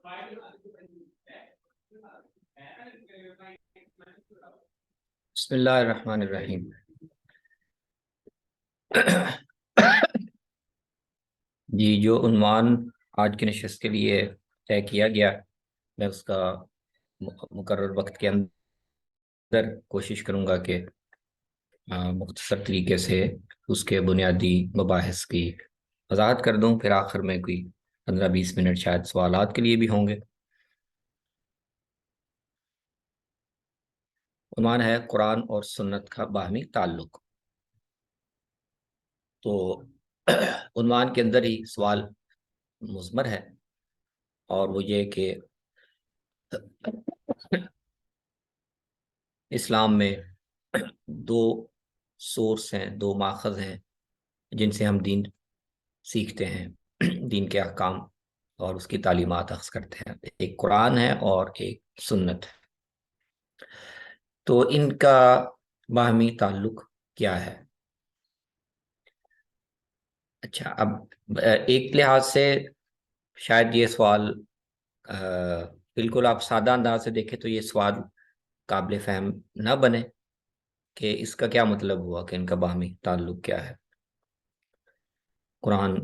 بسم اللہ الرحمن الرحیم۔ جی، جو عنوان آج کی نشست کے لیے طے کیا گیا، میں اس کا مقرر وقت کے اندر کوشش کروں گا کہ مختصر طریقے سے اس کے بنیادی مباحث کی وضاحت کر دوں، پھر آخر میں کوئی 15-20 منٹ شاید سوالات کے لیے بھی ہوں گے۔ عنوان ہے قرآن اور سنت کا باہمی تعلق۔ تو عنوان کے اندر ہی سوال مضمر ہے، اور وہ یہ کہ اسلام میں دو سورس ہیں، دو ماخذ ہیں جن سے ہم دین سیکھتے ہیں، دین کے احکام اور اس کی تعلیمات اخذ کرتے ہیں۔ ایک قرآن ہے اور ایک سنت ہے۔ تو ان کا باہمی تعلق کیا ہے؟ اچھا، اب ایک لحاظ سے شاید یہ سوال بالکل آپ سادہ انداز سے دیکھیں تو یہ سوال قابل فہم نہ بنے کہ اس کا کیا مطلب ہوا، کہ ان کا باہمی تعلق کیا ہے۔ قرآن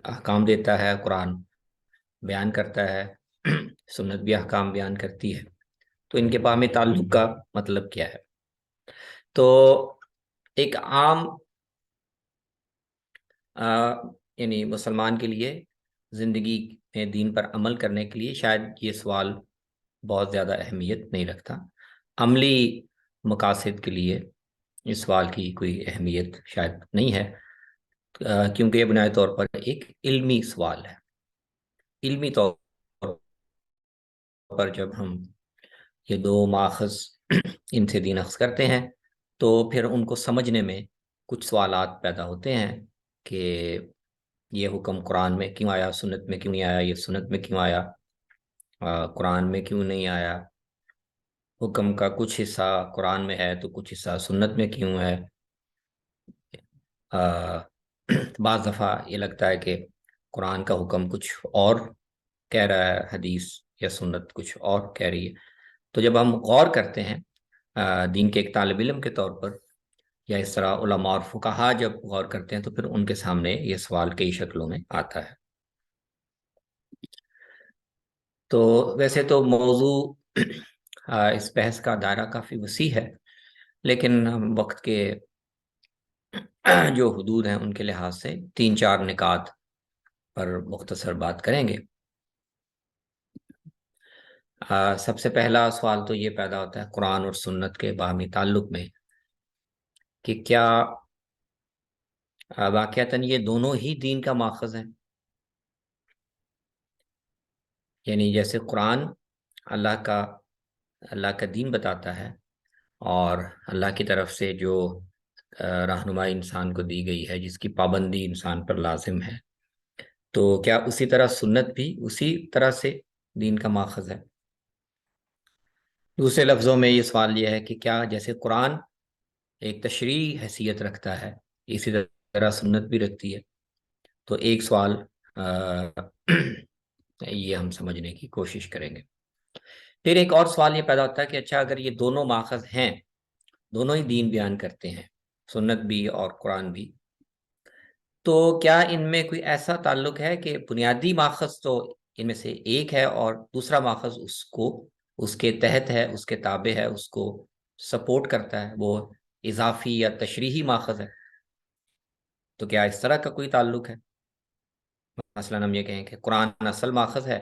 احکام دیتا ہے، قرآن بیان کرتا ہے، سنت بھی احکام بیان کرتی ہے، تو ان کے باہمی تعلق کا مطلب کیا ہے؟ تو ایک عام یعنی مسلمان کے لیے زندگی میں دین پر عمل کرنے کے لیے شاید یہ سوال بہت زیادہ اہمیت نہیں رکھتا۔ عملی مقاصد کے لیے اس سوال کی کوئی اہمیت شاید نہیں ہے، کیونکہ یہ بنیادی طور پر ایک علمی سوال ہے۔ علمی طور پر جب ہم یہ دو ماخذ ان سے دین اخذ کرتے ہیں تو پھر ان کو سمجھنے میں کچھ سوالات پیدا ہوتے ہیں کہ یہ حکم قرآن میں کیوں آیا، سنت میں کیوں نہیں آیا، یہ سنت میں کیوں آیا، قرآن میں کیوں نہیں آیا، حکم کا کچھ حصہ قرآن میں ہے تو کچھ حصہ سنت میں کیوں ہے۔ بعض دفعہ یہ لگتا ہے کہ قرآن کا حکم کچھ اور کہہ رہا ہے، حدیث یا سنت کچھ اور کہہ رہی ہے۔ تو جب ہم غور کرتے ہیں دین کے ایک طالب علم کے طور پر، یا اس طرح علماء اور فقہا جب غور کرتے ہیں، تو پھر ان کے سامنے یہ سوال کئی شکلوں میں آتا ہے۔ تو ویسے تو موضوع اس بحث کا دائرہ کافی وسیع ہے، لیکن ہم وقت کے جو حدود ہیں ان کے لحاظ سے 3-4 نکات پر مختصر بات کریں گے۔ سب سے پہلا سوال تو یہ پیدا ہوتا ہے قرآن اور سنت کے باہمی تعلق میں کہ کیا واقعتاً یہ دونوں ہی دین کا ماخذ ہیں؟ یعنی جیسے قرآن اللہ کا دین بتاتا ہے، اور اللہ کی طرف سے جو رہنمائی انسان کو دی گئی ہے، جس کی پابندی انسان پر لازم ہے، تو کیا اسی طرح سنت بھی اسی طرح سے دین کا ماخذ ہے؟ دوسرے لفظوں میں یہ سوال یہ ہے کہ کیا جیسے قرآن ایک تشریعی حیثیت رکھتا ہے، اسی طرح سنت بھی رکھتی ہے؟ تو ایک سوال یہ ہم سمجھنے کی کوشش کریں گے۔ پھر ایک اور سوال یہ پیدا ہوتا ہے کہ اچھا، اگر یہ دونوں ماخذ ہیں، دونوں ہی دین بیان کرتے ہیں، سنت بھی اور قرآن بھی، تو کیا ان میں کوئی ایسا تعلق ہے کہ بنیادی ماخذ تو ان میں سے ایک ہے اور دوسرا ماخذ اس کے تحت ہے، اس کے تابع ہے، اس کو سپورٹ کرتا ہے، وہ اضافی یا تشریحی ماخذ ہے؟ تو کیا اس طرح کا کوئی تعلق ہے؟ مثلا ہم یہ کہیں کہ قرآن اصل ماخذ ہے،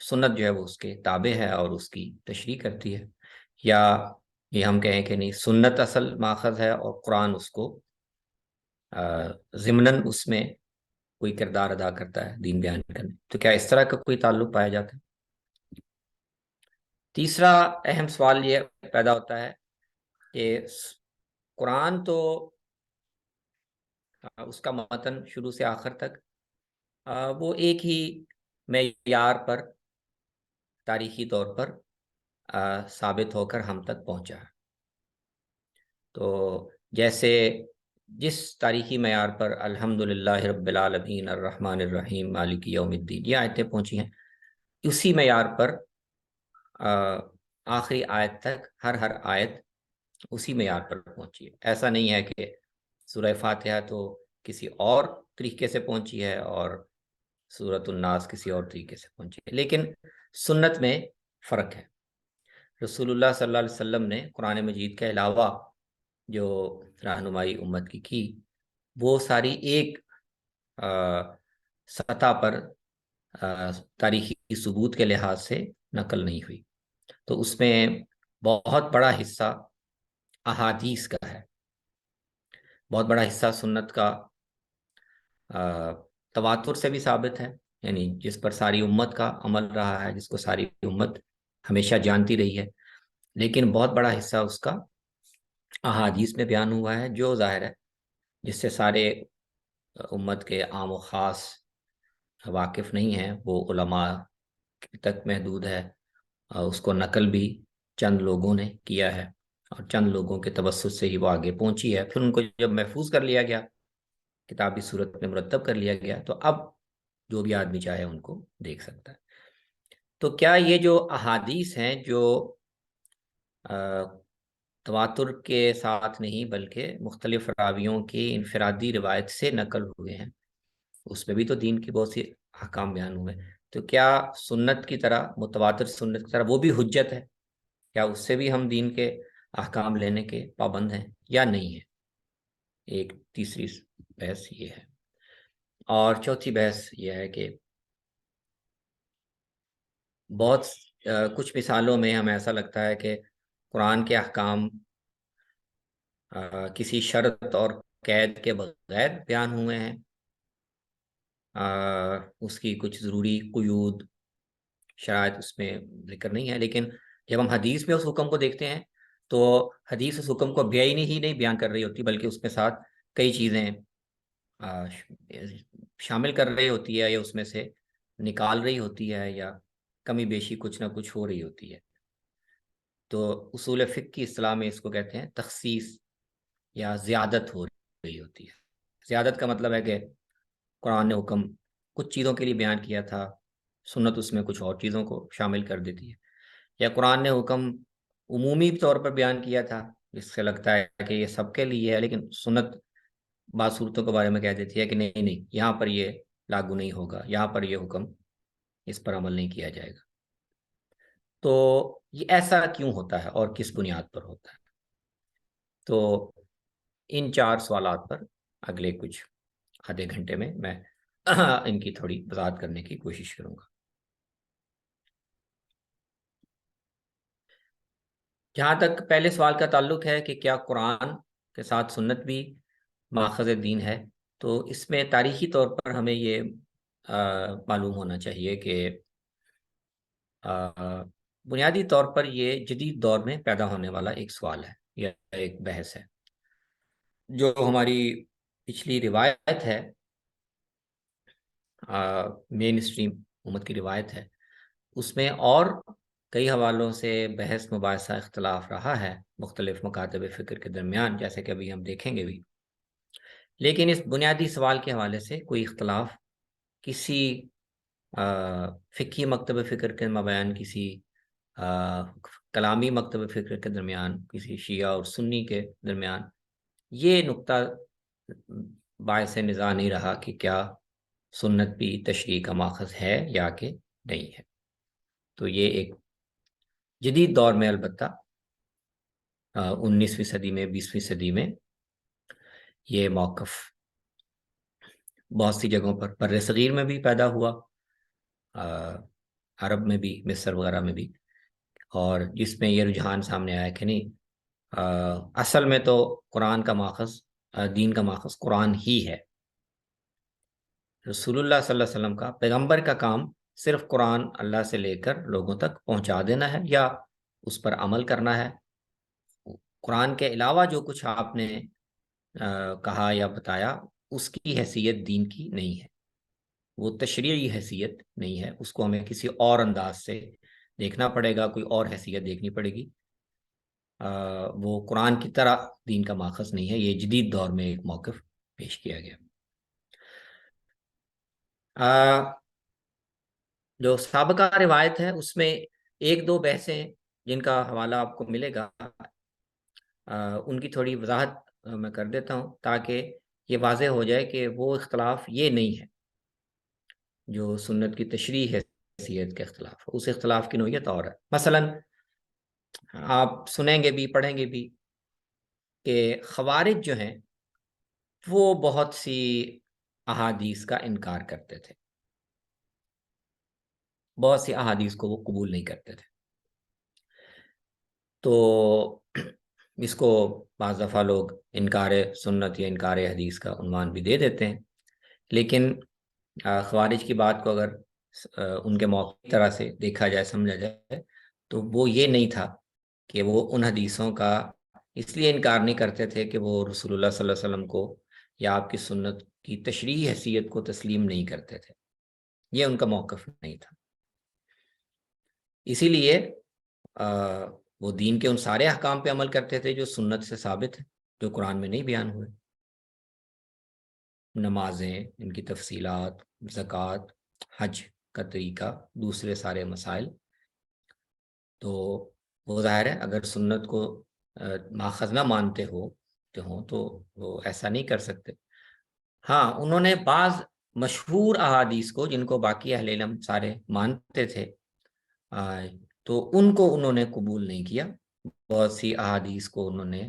سنت جو ہے وہ اس کے تابع ہے اور اس کی تشریح کرتی ہے، یا یہ ہم کہیں کہ نہیں، سنت اصل ماخذ ہے اور قرآن اس کو ضمناً اس میں کوئی کردار ادا کرتا ہے دین بیان کرنے؟ تو کیا اس طرح کا کوئی تعلق پایا جاتا ہے؟ تیسرا اہم سوال یہ پیدا ہوتا ہے کہ قرآن تو اس کا متن شروع سے آخر تک وہ ایک ہی معیار پر تاریخی طور پر ثابت ہو کر ہم تک پہنچا ہے۔ تو جیسے جس تاریخی معیار پر الحمدللہ رب العالمین الرحمن الرحیم مالک یوم الدین یہ آیتیں پہنچی ہیں، اسی معیار پر آخری آیت تک ہر آیت اسی معیار پر پہنچی ہے. ایسا نہیں ہے کہ سورہ فاتحہ تو کسی اور طریقے سے پہنچی ہے اور سورۃ الناس کسی اور طریقے سے پہنچی ہے، لیکن سنت میں فرق ہے. رسول اللہ صلی اللہ علیہ وسلم نے قرآن مجید کے علاوہ جو رہنمائی امت کی وہ ساری ایک سطح پر تاریخی ثبوت کے لحاظ سے نقل نہیں ہوئی. تو اس میں بہت بڑا حصہ احادیث کا ہے، بہت بڑا حصہ سنت کا تواتر سے بھی ثابت ہے، یعنی جس پر ساری امت کا عمل رہا ہے، جس کو ساری امت ہمیشہ جانتی رہی ہے. لیکن بہت بڑا حصہ اس کا احادیث میں بیان ہوا ہے، جو ظاہر ہے جس سے سارے امت کے عام و خاص واقف نہیں ہیں، وہ علماء تک محدود ہے. اس کو نقل بھی چند لوگوں نے کیا ہے اور چند لوگوں کے توسط سے ہی وہ آگے پہنچی ہے. پھر ان کو جب محفوظ کر لیا گیا، کتابی صورت میں مرتب کر لیا گیا، تو اب جو بھی آدمی چاہے ان کو دیکھ سکتا ہے. تو کیا یہ جو احادیث ہیں جو تواتر کے ساتھ نہیں بلکہ مختلف راویوں کی انفرادی روایت سے نقل ہوئے ہیں، اس میں بھی تو دین کی بہت سی احکام بیان ہوئے، تو کیا سنت کی طرح، متواتر سنت کی طرح وہ بھی حجت ہے؟ کیا اس سے بھی ہم دین کے احکام لینے کے پابند ہیں یا نہیں ہے؟ ایک تیسری بحث یہ ہے. اور چوتھی بحث یہ ہے کہ بہت کچھ مثالوں میں ہمیں ایسا لگتا ہے کہ قرآن کے احکام کسی شرط اور قید کے بغیر بیان ہوئے ہیں. اس کی کچھ ضروری قیود، شرائط اس میں ذکر نہیں ہے. لیکن جب ہم حدیث میں اس حکم کو دیکھتے ہیں تو حدیث اس حکم کو بے ہی نہیں بیان کر رہی ہوتی، بلکہ اس کے ساتھ کئی چیزیں شامل کر رہی ہوتی ہے، یا اس میں سے نکال رہی ہوتی ہے، یا کمی بیشی کچھ نہ کچھ ہو رہی ہوتی ہے. تو اصول فقہ کی اصطلاح میں اس کو کہتے ہیں تخصیص یا زیادت ہو رہی ہوتی ہے. زیادت کا مطلب ہے کہ قرآن نے حکم کچھ چیزوں کے لیے بیان کیا تھا، سنت اس میں کچھ اور چیزوں کو شامل کر دیتی ہے. یا قرآن نے حکم عمومی طور پر بیان کیا تھا، جس سے لگتا ہے کہ یہ سب کے لیے ہے، لیکن سنت بعض صورتوں کے بارے میں کہہ دیتی ہے کہ نہیں نہیں، یہاں پر یہ لاگو نہیں ہوگا، یہاں پر یہ حکم اس پر عمل نہیں کیا جائے گا. تو یہ ایسا کیوں ہوتا ہے اور کس بنیاد پر ہوتا ہے؟ تو ان چار سوالات پر اگلے کچھ آدھے گھنٹے میں ان کی تھوڑی وضاحت کرنے کی کوشش کروں گا. جہاں تک پہلے سوال کا تعلق ہے کہ کیا قرآن کے ساتھ سنت بھی ماخذ دین ہے، تو اس میں تاریخی طور پر ہمیں یہ معلوم ہونا چاہیے کہ بنیادی طور پر یہ جدید دور میں پیدا ہونے والا ایک سوال ہے یا ایک بحث ہے. جو ہماری پچھلی روایت ہے، مین اسٹریم امت کی روایت ہے، اس میں اور کئی حوالوں سے بحث مباحثہ اختلاف رہا ہے مختلف مکاتب فکر کے درمیان، جیسے کہ ابھی ہم دیکھیں گے بھی. لیکن اس بنیادی سوال کے حوالے سے کوئی اختلاف کسی فقہی مکتب فکر کے مابین، کسی کلامی مکتب فکر کے درمیان، کسی شیعہ اور سنی کے درمیان یہ نقطہ باعث نزاع نہیں رہا کہ کیا سنت بھی تشریح کا ماخذ ہے یا کہ نہیں ہے. تو یہ ایک جدید دور میں، البتہ 19ویں صدی میں، 20ویں صدی میں یہ موقف بہت سی جگہوں پر بر صغیر میں بھی پیدا ہوا، عرب میں بھی، مصر وغیرہ میں بھی، اور جس میں یہ رجحان سامنے آیا کہ نہیں، اصل میں تو قرآن کا ماخذ، دین کا ماخذ قرآن ہی ہے. رسول اللہ صلی اللہ علیہ وسلم کا، پیغمبر کا کام صرف قرآن اللہ سے لے کر لوگوں تک پہنچا دینا ہے یا اس پر عمل کرنا ہے. قرآن کے علاوہ جو کچھ آپ نے کہا یا بتایا، اس کی حیثیت دین کی نہیں ہے، وہ تشریعی حیثیت نہیں ہے. اس کو ہمیں کسی اور انداز سے دیکھنا پڑے گا، کوئی اور حیثیت دیکھنی پڑے گی. وہ قرآن کی طرح دین کا ماخذ نہیں ہے. یہ جدید دور میں ایک موقف پیش کیا گیا. جو سابقہ روایت ہے اس میں ایک دو بحثیں جن کا حوالہ آپ کو ملے گا، ان کی تھوڑی وضاحت میں کر دیتا ہوں تاکہ یہ واضح ہو جائے کہ وہ اختلاف یہ نہیں ہے جو سنت کی تشریح حیثیت کے اختلاف، اس اختلاف کی نوعیت اور ہے۔ مثلا آپ سنیں گے بھی، پڑھیں گے بھی کہ خوارج جو ہیں وہ بہت سی احادیث کا انکار کرتے تھے، بہت سی احادیث کو وہ قبول نہیں کرتے تھے۔ تو اس کو بعض دفعہ لوگ انکار سنت یا انکار حدیث کا عنوان بھی دے دیتے ہیں، لیکن خوارج کی بات کو اگر ان کے موقع کی طرح سے دیکھا جائے، سمجھا جائے، تو وہ یہ نہیں تھا کہ وہ ان حدیثوں کا اس لیے انکار نہیں کرتے تھے کہ وہ رسول اللہ صلی اللہ علیہ وسلم کو یا آپ کی سنت کی تشریح حیثیت کو تسلیم نہیں کرتے تھے، یہ ان کا موقف نہیں تھا۔ اسی لیے وہ دین کے ان سارے احکام پہ عمل کرتے تھے جو سنت سے ثابت ہیں، جو قرآن میں نہیں بیان ہوئے، نمازیں، ان کی تفصیلات، زکوٰۃ، حج کا طریقہ، دوسرے سارے مسائل۔ تو وہ ظاہر ہے اگر سنت کو ماخذ نہ مانتے تو وہ ایسا نہیں کر سکتے۔ ہاں، انہوں نے بعض مشہور احادیث کو جن کو باقی اہل علم سارے مانتے تھے تو ان کو انہوں نے قبول نہیں کیا، بہت سی احادیث کو انہوں نے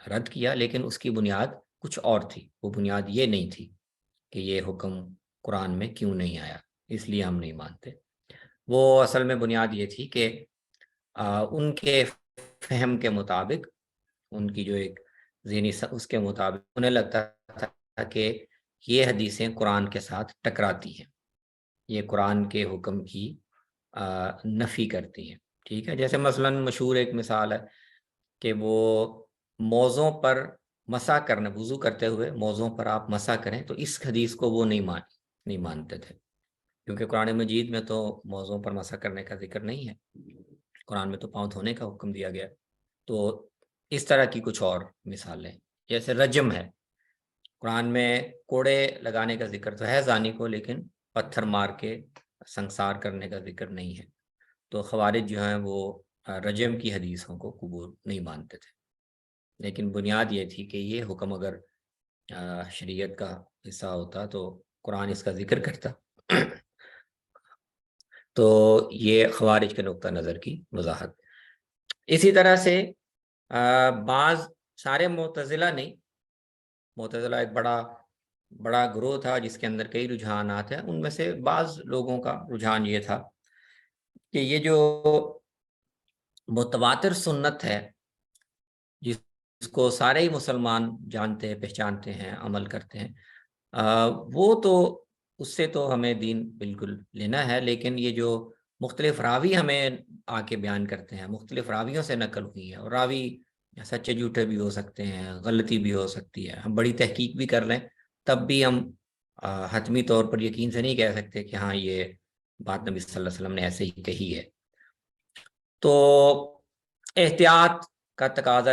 رد کیا، لیکن اس کی بنیاد کچھ اور تھی۔ وہ بنیاد یہ نہیں تھی کہ یہ حکم قرآن میں کیوں نہیں آیا اس لیے ہم نہیں مانتے۔ وہ اصل میں بنیاد یہ تھی کہ ان کے فہم کے مطابق، ان کی جو ایک ذہنی اس کے مطابق انہیں لگتا تھا کہ یہ حدیثیں قرآن کے ساتھ ٹکراتی ہیں، یہ قرآن کے حکم کی نفی کرتی ہیں۔ ٹھیک ہے، جیسے مثلا مشہور ایک مثال ہے کہ وہ موزوں پر مسح کرنا، وضو کرتے ہوئے موزوں پر آپ مسح کریں، تو اس حدیث کو وہ نہیں مانتے تھے، کیونکہ قرآن مجید میں تو موزوں پر مسح کرنے کا ذکر نہیں ہے، قرآن میں تو پاؤں دھونے کا حکم دیا گیا۔ تو اس طرح کی کچھ اور مثالیں، جیسے رجم ہے، قرآن میں کوڑے لگانے کا ذکر تو ہے زانی کو، لیکن پتھر مار کے سنسار کرنے کا ذکر نہیں ہے۔ تو خوارج جو ہیں وہ رجم کی حدیثوں کو قبول نہیں مانتے تھے، لیکن بنیاد یہ تھی کہ یہ حکم اگر شریعت کا حصہ ہوتا تو قرآن اس کا ذکر کرتا۔ تو یہ خوارج کے نقطہ نظر کی وضاحت۔ اسی طرح سے بعض، سارے معتزلہ نہیں، معتزلہ ایک بڑا گروہ تھا جس کے اندر کئی رجحانات ہیں، ان میں سے بعض لوگوں کا رجحان یہ تھا کہ یہ جو متواتر سنت ہے جس کو سارے ہی مسلمان جانتے ہیں، پہچانتے ہیں، عمل کرتے ہیں، وہ تو اس سے تو ہمیں دین بالکل لینا ہے، لیکن یہ جو مختلف راوی ہمیں آ کے بیان کرتے ہیں، مختلف راویوں سے نقل ہوئی ہے، اور راوی سچے جھوٹے بھی ہو سکتے ہیں، غلطی بھی ہو سکتی ہے، ہم بڑی تحقیق بھی کر لیں تب بھی ہم حتمی طور پر یقین سے نہیں کہہ سکتے کہ ہاں یہ بات نبی صلی اللہ علیہ وسلم نے ایسے ہی کہی ہے۔ تو احتیاط کا تقاضا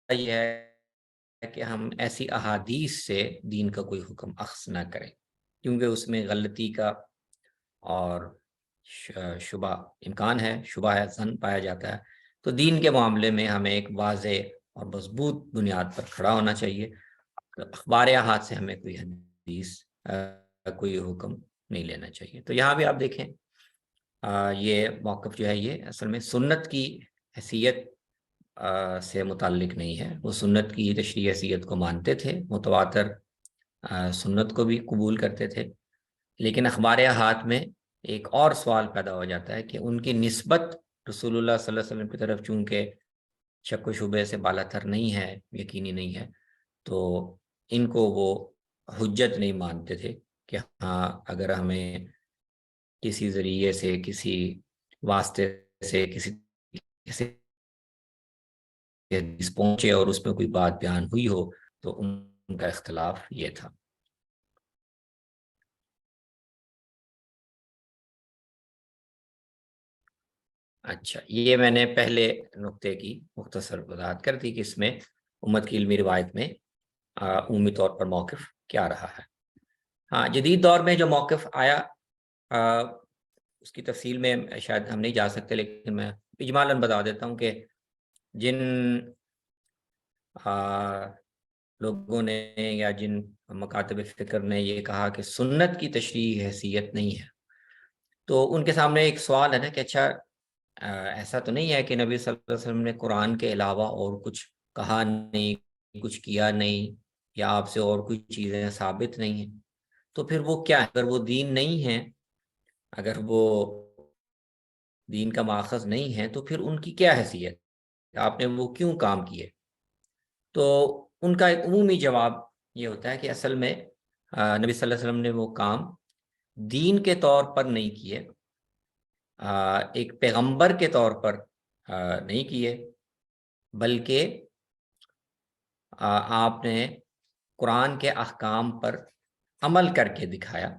یہ ہے کہ ہم ایسی احادیث سے دین کا کوئی حکم اخذ نہ کریں، کیونکہ اس میں غلطی کا اور شبہ امکان ہے، شبہ ہے، ظن پایا جاتا ہے۔ تو دین کے معاملے میں ہمیں ایک واضح اور مضبوط بنیاد پر کھڑا ہونا چاہیے، اخبار احاد سے ہمیں کوئی حدیث کوئی حکم نہیں لینا چاہیے۔ تو یہاں بھی آپ دیکھیں یہ موقف جو ہے یہ اصل میں سنت کی حیثیت سے متعلق نہیں ہے، وہ سنت کی تشریح حیثیت کو مانتے تھے، متواتر سنت کو بھی قبول کرتے تھے، لیکن اخبار احاد میں ایک اور سوال پیدا ہو جاتا ہے کہ ان کی نسبت رسول اللہ صلی اللہ علیہ وسلم کی طرف چونکہ شک و شبہ سے بالا تر نہیں ہے، یقینی نہیں ہے، تو ان کو وہ حجت نہیں مانتے تھے کہ ہاں اگر ہمیں کسی ذریعے سے، کسی واسطے سے، کسی حدیث پہنچے اور اس میں کوئی بات بیان ہوئی ہو، تو ان کا اختلاف یہ تھا۔ اچھا، یہ میں نے پہلے نقطے کی مختصر وضاحت کر دی کہ اس میں امت کی علمی روایت میں عمومی طور پر موقف کیا رہا ہے۔ ہاں، جدید دور میں جو موقف آیا اس کی تفصیل میں شاید ہم نہیں جا سکتے، لیکن میں اجمالاً بتا دیتا ہوں کہ جن لوگوں نے یا جن مکاتب فکر نے یہ کہا کہ سنت کی تشریح حیثیت نہیں ہے، تو ان کے سامنے ایک سوال ہے نا کہ اچھا ایسا تو نہیں ہے کہ نبی صلی اللہ علیہ وسلم نے قرآن کے علاوہ اور کچھ کہا نہیں، کچھ کیا نہیں، یا آپ سے اور کوئی چیزیں ثابت نہیں ہیں، تو پھر وہ کیا ہے؟ اگر وہ دین نہیں ہے، اگر وہ دین کا ماخذ نہیں ہے، تو پھر ان کی کیا حیثیت؟ آپ نے وہ کیوں کام کیے؟ تو ان کا ایک عمومی جواب یہ ہوتا ہے کہ اصل میں نبی صلی اللہ علیہ وسلم نے وہ کام دین کے طور پر نہیں کیے، ایک پیغمبر کے طور پر نہیں کیے، بلکہ آپ نے قرآن کے احکام پر عمل کر کے دکھایا،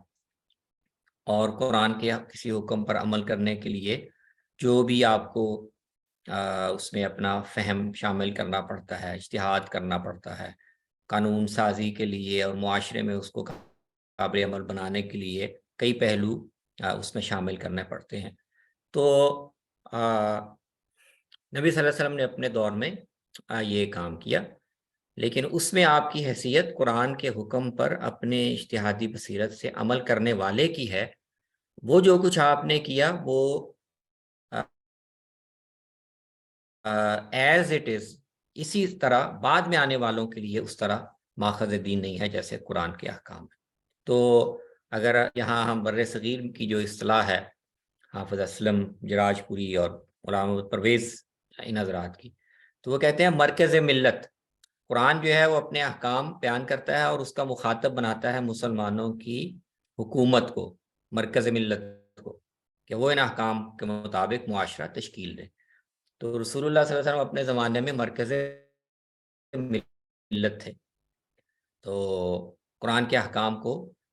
اور قرآن کے کسی حکم پر عمل کرنے کے لیے جو بھی آپ کو اس میں اپنا فہم شامل کرنا پڑتا ہے، اجتہاد کرنا پڑتا ہے، قانون سازی کے لیے اور معاشرے میں اس کو قابل عمل بنانے کے لیے کئی پہلو اس میں شامل کرنے پڑتے ہیں۔ تو نبی صلی اللہ علیہ وسلم نے اپنے دور میں یہ کام کیا، لیکن اس میں آپ کی حیثیت قرآن کے حکم پر اپنے اجتہادی بصیرت سے عمل کرنے والے کی ہے۔ وہ جو کچھ آپ نے کیا وہ ایز اٹ از اسی طرح بعد میں آنے والوں کے لیے اس طرح ماخذ دین نہیں ہے جیسے قرآن کے احکام ہے۔ تو اگر یہاں ہم بر صغیر کی جو اصطلاح ہے حافظ اسلم جراج پوری اور غلام محمد پرویز ان حضرات کی، تو وہ کہتے ہیں مرکز ملت قرآن جو ہے وہ اپنے احکام بیان کرتا ہے اور اس کا مخاطب بناتا ہے مسلمانوں کی حکومت کو، مرکز ملت کو، کہ وہ ان احکام کے مطابق معاشرہ تشکیل دے۔ تو رسول اللہ صلی اللہ علیہ وسلم اپنے زمانے میں مرکز ملت تھے، تو قرآن کے احکام کو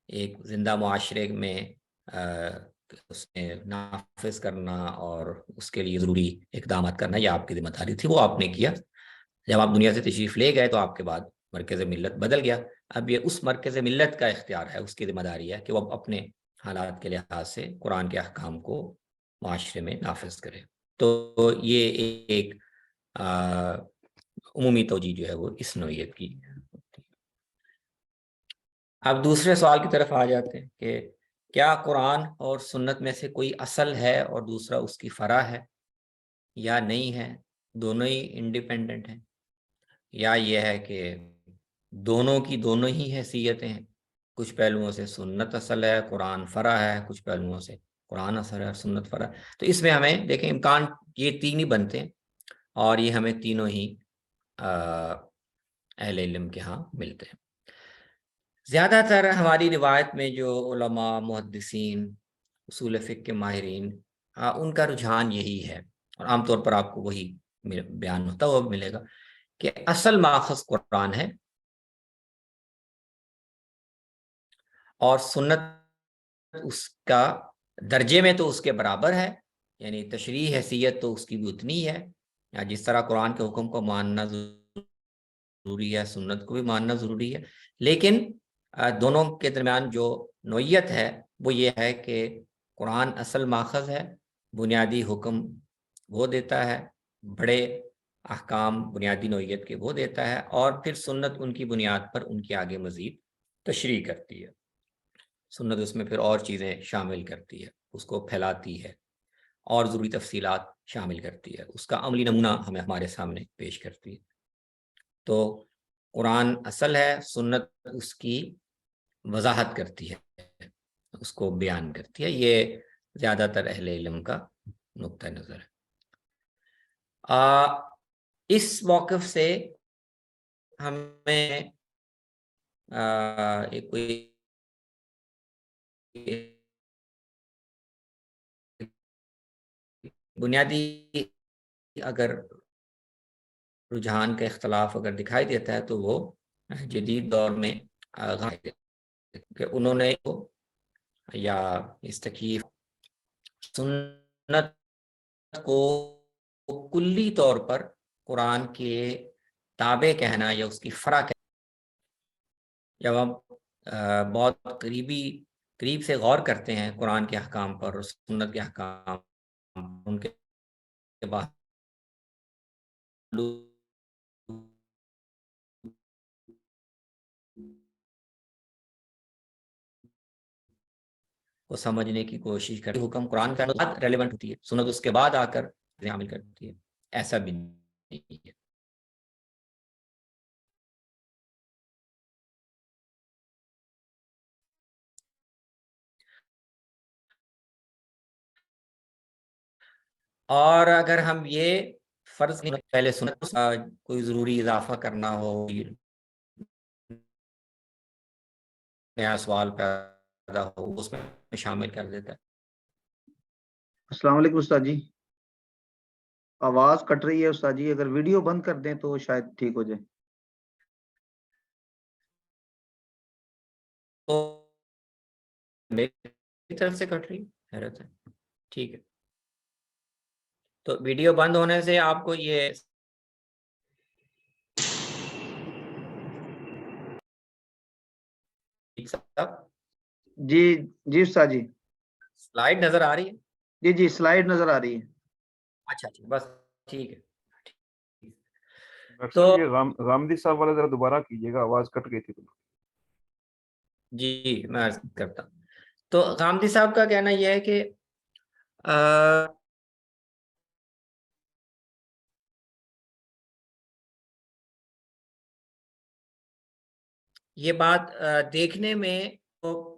ایک زندہ معاشرے میں اس میں نافذ کرنا اور اس کے لیے ضروری اقدامات کرنا یہ آپ کی ذمہ داری تھی، وہ آپ نے کیا۔ جب آپ دنیا سے تشریف لے گئے تو آپ کے بعد مرکز ملت بدل گیا، اب یہ اس مرکز ملت کا اختیار ہے، اس کی ذمہ داری ہے کہ وہ اپنے حالات کے لحاظ سے قرآن کے احکام کو معاشرے میں نافذ کرے۔ تو یہ ایک عمومی توجہ جو ہے وہ اس نوعیت کی۔ اب دوسرے سوال کی طرف آ جاتے ہیں کہ کیا قرآن اور سنت میں سے کوئی اصل ہے اور دوسرا اس کی فرع ہے، یا نہیں ہے، دونوں ہی انڈیپینڈنٹ ہیں، یا یہ ہے کہ دونوں کی دونوں ہی حیثیتیں ہیں، کچھ پہلوؤں سے سنت اصل ہے قرآن فرع ہے، کچھ پہلوؤں سے قرآن اصل ہے اور سنت فرع ہے۔ تو اس میں ہمیں دیکھیں امکان یہ تین ہی بنتے ہیں، اور یہ ہمیں تینوں ہی اہل علم کے ہاں ملتے ہیں۔ زیادہ تر ہماری روایت میں جو علماء، محدثین، اصول فقہ کے ماہرین، ان کا رجحان یہی ہے، اور عام طور پر آپ کو وہی بیان ہوتا ہوا ملے گا کہ اصل ماخذ قرآن ہے اور سنت اس کا درجے میں تو اس کے برابر ہے، یعنی تشریح حیثیت تو اس کی بھی اتنی ہے، یا جس طرح قرآن کے حکم کو ماننا ضروری ہے سنت کو بھی ماننا ضروری ہے، لیکن دونوں کے درمیان جو نوعیت ہے وہ یہ ہے کہ قرآن اصل ماخذ ہے، بنیادی حکم وہ دیتا ہے، بڑے احکام بنیادی نوعیت کے وہ دیتا ہے، اور پھر سنت ان کی بنیاد پر ان کے آگے مزید تشریح کرتی ہے۔ سنت اس میں پھر اور چیزیں شامل کرتی ہے، اس کو پھیلاتی ہے اور ضروری تفصیلات شامل کرتی ہے، اس کا عملی نمونہ ہمیں ہمارے سامنے پیش کرتی ہے۔ تو قرآن اصل ہے، سنت اس کی وضاحت کرتی ہے، اس کو بیان کرتی ہے، یہ زیادہ تر اہل علم کا نقطہ نظر ہے۔ اس موقف سے ہمیں ایک کوئی بنیادی اگر رجحان کا اختلاف اگر دکھائی دیتا ہے تو وہ جدید دور میں کہ انہوں نے یا استقیف سنت کو کلی طور پر قرآن کے تابع کہنا یا اس کی فرع کہنا، جب ہم بہت قریبی قریب سے غور کرتے ہیں قرآن کے احکام پر اور سنت کے احکام، ان کے بعد کو سمجھنے کی کوشش کرتے، حکم قرآن کا ریلیونٹ ہوتی ہے، سنت اس کے بعد آ کر عمل کرتی ہے، ایسا بھی نہیں ہے۔ اور اگر ہم یہ فرض پہلے سنت کوئی ضروری اضافہ کرنا ہو، نیا سوال پیدا ہو، اس میں شامل کر دیتا ہے۔ السلام علیکم استاد جی، آواز کٹ رہی ہے استاد جی، اگر ویڈیو بند کر دیں تو شاید ٹھیک ہو جائے۔ تو میری طرف سے کٹ رہی حیرت ہے، ٹھیک ہے، تو ویڈیو بند ہونے سے آپ کو یہ جی جی استاد جی، سلائیڈ نظر آ رہی ہے؟ جی جی سلائیڈ نظر آ رہی ہے۔ اچھا بس ٹھیک ہے۔ ڈاکٹر تو صاحب یہ غامدی صاحب والا ذرا دوبارہ کیجیے گا، آواز کٹ گئی تھی۔ جی میں عرض کرتا ہوں، تو غامدی صاحب کا کہنا یہ ہے کہ یہ بات دیکھنے میں تو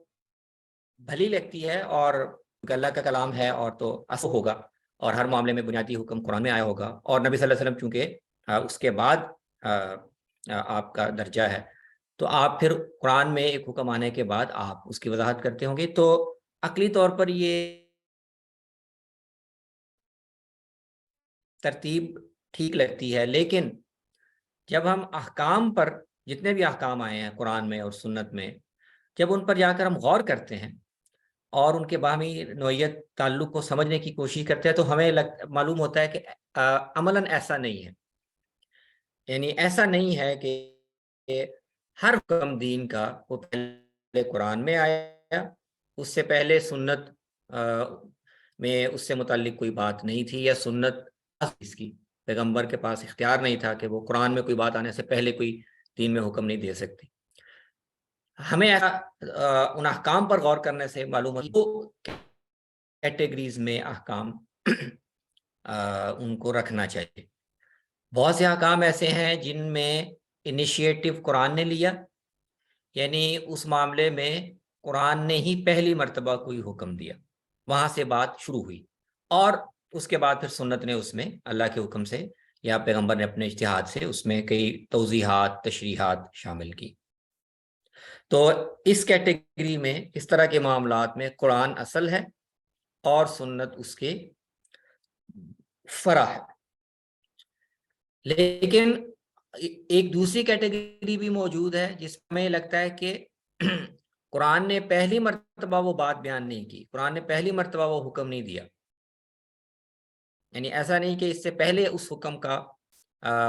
بھلی لگتی ہے، اور اللہ کا کلام ہے اور تو اصل ہوگا، اور ہر معاملے میں بنیادی حکم قرآن میں آیا ہوگا، اور نبی صلی اللہ علیہ وسلم چونکہ اس کے بعد آپ کا درجہ ہے، تو آپ پھر قرآن میں ایک حکم آنے کے بعد آپ اس کی وضاحت کرتے ہوں گے، تو عقلی طور پر یہ ترتیب ٹھیک لگتی ہے۔ لیکن جب ہم احکام پر، جتنے بھی احکام آئے ہیں قرآن میں اور سنت میں، جب ان پر جا کر ہم غور کرتے ہیں اور ان کے باہمی نوعیت تعلق کو سمجھنے کی کوشش کرتے ہیں، تو ہمیں معلوم ہوتا ہے کہ عملاً ایسا نہیں ہے، یعنی ایسا نہیں ہے کہ ہر حکم دین کا وہ پہلے قرآن میں آیا، اس سے پہلے سنت میں اس سے متعلق کوئی بات نہیں تھی، یا سنت اس کی پیغمبر کے پاس اختیار نہیں تھا کہ وہ قرآن میں کوئی بات آنے سے پہلے کوئی دین میں حکم نہیں دے سکتی۔ ہمیں ایسا ان احکام پر غور کرنے سے معلوم ہوتا ہے کیٹیگریز میں احکام ان کو رکھنا چاہیے۔ بہت سے احکام ایسے ہیں جن میں انیشیٹو قرآن نے لیا، یعنی اس معاملے میں قرآن نے ہی پہلی مرتبہ کوئی حکم دیا، وہاں سے بات شروع ہوئی، اور اس کے بعد پھر سنت نے اس میں اللہ کے حکم سے یا پیغمبر نے اپنے اجتہاد سے اس میں کئی توضیحات، تشریحات شامل کی۔ تو اس کیٹیگری میں، اس طرح کے معاملات میں قرآن اصل ہے اور سنت اس کے فرع ہے۔ لیکن ایک دوسری کیٹیگری بھی موجود ہے جس میں لگتا ہے کہ قرآن نے پہلی مرتبہ وہ بات بیان نہیں کی، قرآن نے پہلی مرتبہ وہ حکم نہیں دیا، یعنی ایسا نہیں کہ اس سے پہلے اس حکم کا